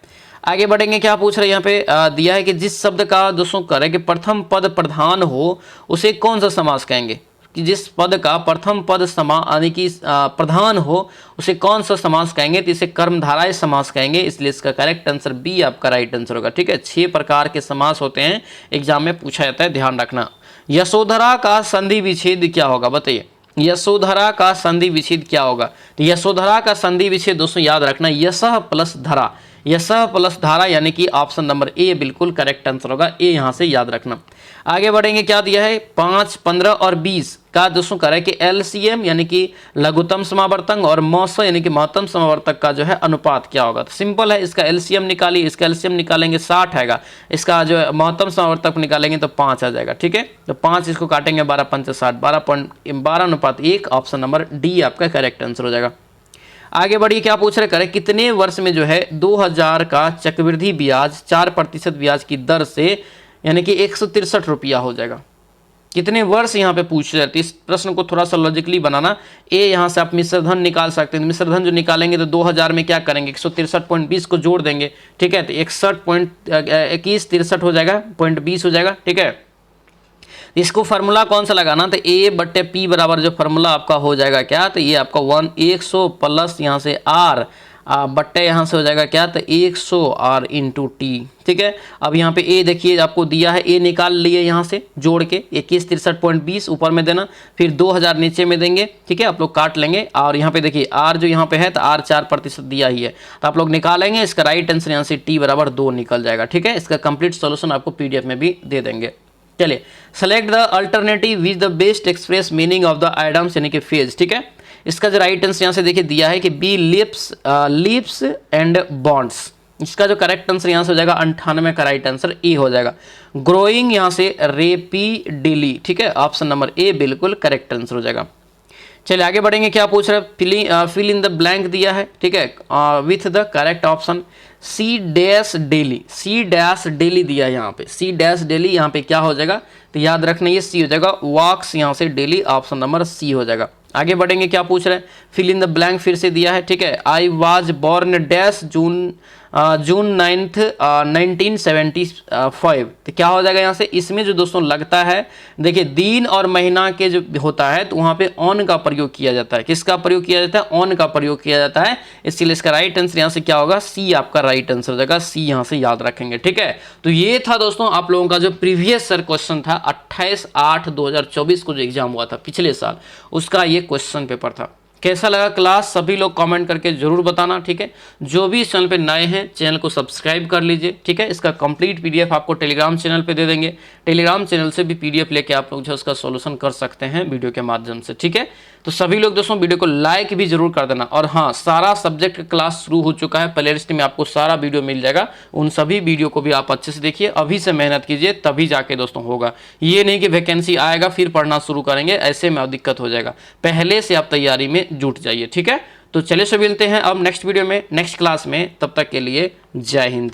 आगे बढ़ेंगे, क्या पूछ रहे हैं यहाँ पे, दिया है कि जिस शब्द का दोस्तों करें कि प्रथम पद प्रधान हो उसे कौन सा समास कहेंगे, कि जिस पद का प्रथम पद यानी कि प्रधान हो उसे कौन सा समास कहेंगे, तो इसे कर्मधारय समास कहेंगे, इसलिए इसका करेक्ट आंसर बी आपका राइट आंसर होगा। ठीक है, 6 प्रकार के समास होते हैं, एग्जाम में पूछा जाता है, ध्यान रखना। यशोधरा का संधि विच्छेद क्या होगा, बताइए यशोधरा का संधि विच्छेद क्या होगा। तो यशोधरा का संधि विच्छेद दोस्तों याद रखना यशः प्लस धरा, यशः प्लस धारा यानी कि ऑप्शन नंबर ए बिल्कुल करेक्ट आंसर होगा, ए यहां से याद रखना। आगे बढ़ेंगे, क्या दिया है 5, 15 और 20 का दोस्तों करें कि एलसीएम यानी कि लघुत्तम समावर्तक और मौस यानी कि महत्तम समावर्तक का जो है अनुपात क्या होगा। तो सिंपल है, इसका एलसीएम निकालिए, इसका एलसीएम निकालेंगे 60 आएगा, इसका जो है महत्तम समावर्तक निकालेंगे तो 5 आ जाएगा। ठीक है, तो 5 इसको काटेंगे 12 5 60, 12.12:1, ऑप्शन नंबर डी आपका करेक्ट आंसर हो जाएगा। आगे बढ़िए, क्या पूछ रहे करें कितने वर्ष में जो है 2000 का चक्रवृद्धि ब्याज 4% ब्याज की दर से यानी कि 163 रुपया हो जाएगा। कितने वर्ष यहाँ पे पूछ रहे थे, इस प्रश्न को थोड़ा सा लॉजिकली बनाना। ए यहाँ से आप मिश्रधन निकाल सकते हैं, मिश्रधन जो निकालेंगे तो 2000 में क्या करेंगे 163.20 को जोड़ देंगे। ठीक है, तो 61.21 हो जाएगा, 0.20 हो जाएगा। ठीक है, इसको फार्मूला कौन सा लगाना, तो ए बट्टे पी बराबर जो फार्मूला आपका हो जाएगा क्या, तो ये आपका 100 प्लस यहाँ से आर बट्टे यहाँ से हो जाएगा क्या, तो 100 आर इंटू टी। ठीक है, अब यहाँ पे ए देखिए आपको दिया है, ए निकाल लिए यहाँ से जोड़ के 2163.20 ऊपर में देना, फिर 2000 नीचे में देंगे। ठीक है, आप लोग काट लेंगे और यहाँ पे देखिए आर जो यहाँ पे है तो आर 4% दिया ही है, तो आप लोग निकालेंगे, इसका राइट आंसर यहाँ से टी बराबर 2 निकल जाएगा। ठीक है, इसका कंप्लीट सोल्यूशन आपको पीडीएफ में भी दे देंगे। चलिए, select the alternative with the best express meaning of the items यानी कि फेज। ठीक है, इसका जो राइट आंसर यहाँ से देखिए दिया है कि बी लिप्स एंड बॉन्ड्स, इसका जो करेक्ट आंसर यहाँ से हो जाएगा 98 का राइट आंसर ए हो जाएगा। ग्रोइंग यहाँ से रेपिडली। ठीक है, ऑप्शन नंबर ए बिल्कुल करेक्ट आंसर हो जाएगा। चलिए आगे बढ़ेंगे, क्या पूछ रहे हैं फिल इन द ब्लैंक दिया है। ठीक है, with the correct option C dash daily, C dash daily दिया है यहाँ पे, सी डैश डेली यहाँ पे क्या हो जाएगा, तो याद रखना ये सी हो जाएगा, वॉक्स यहाँ से डेली, ऑप्शन नंबर सी हो जाएगा। आगे बढ़ेंगे, क्या पूछ रहे हैं फिल इन द ब्लैंक फिर से दिया है। ठीक है, I was born dash June 9th 1975, तो क्या हो जाएगा यहाँ से, इसमें जो दोस्तों लगता है देखिए दिन और महीना के जो होता है तो वहाँ पे ऑन का प्रयोग किया जाता है। किसका प्रयोग किया जाता है, ऑन का प्रयोग किया जाता है, इसलिए इसका राइट आंसर यहाँ से क्या होगा, सी आपका राइट आंसर हो जाएगा, सी यहाँ से याद रखेंगे। ठीक है, तो ये था दोस्तों आप लोगों का जो प्रीवियस सर क्वेश्चन था 28/8/2024 को जो एग्जाम हुआ था पिछले साल, उसका ये क्वेश्चन पेपर था। कैसा लगा क्लास, सभी लोग कमेंट करके जरूर बताना। ठीक है, जो भी इस चैनल पे नए हैं चैनल को सब्सक्राइब कर लीजिए। ठीक है, इसका कंप्लीट पीडीएफ आपको टेलीग्राम चैनल पे दे देंगे, टेलीग्राम चैनल से भी पीडीएफ लेके आप लोग जो उसका सॉल्यूशन कर सकते हैं वीडियो के माध्यम से। ठीक है, तो सभी लोग दोस्तों वीडियो को लाइक भी जरूर कर देना। और हाँ, सारा सब्जेक्ट का क्लास शुरू हो चुका है, प्लेलिस्ट में आपको सारा वीडियो मिल जाएगा, उन सभी वीडियो को भी आप अच्छे से देखिए, अभी से मेहनत कीजिए तभी जाके दोस्तों होगा। ये नहीं कि वैकेंसी आएगा फिर पढ़ना शुरू करेंगे, ऐसे में दिक्कत हो जाएगा, पहले से आप तैयारी में जुट जाइए। ठीक है, तो चलिए सब मिलते हैं अब नेक्स्ट वीडियो में, नेक्स्ट क्लास में, तब तक के लिए जय हिंद।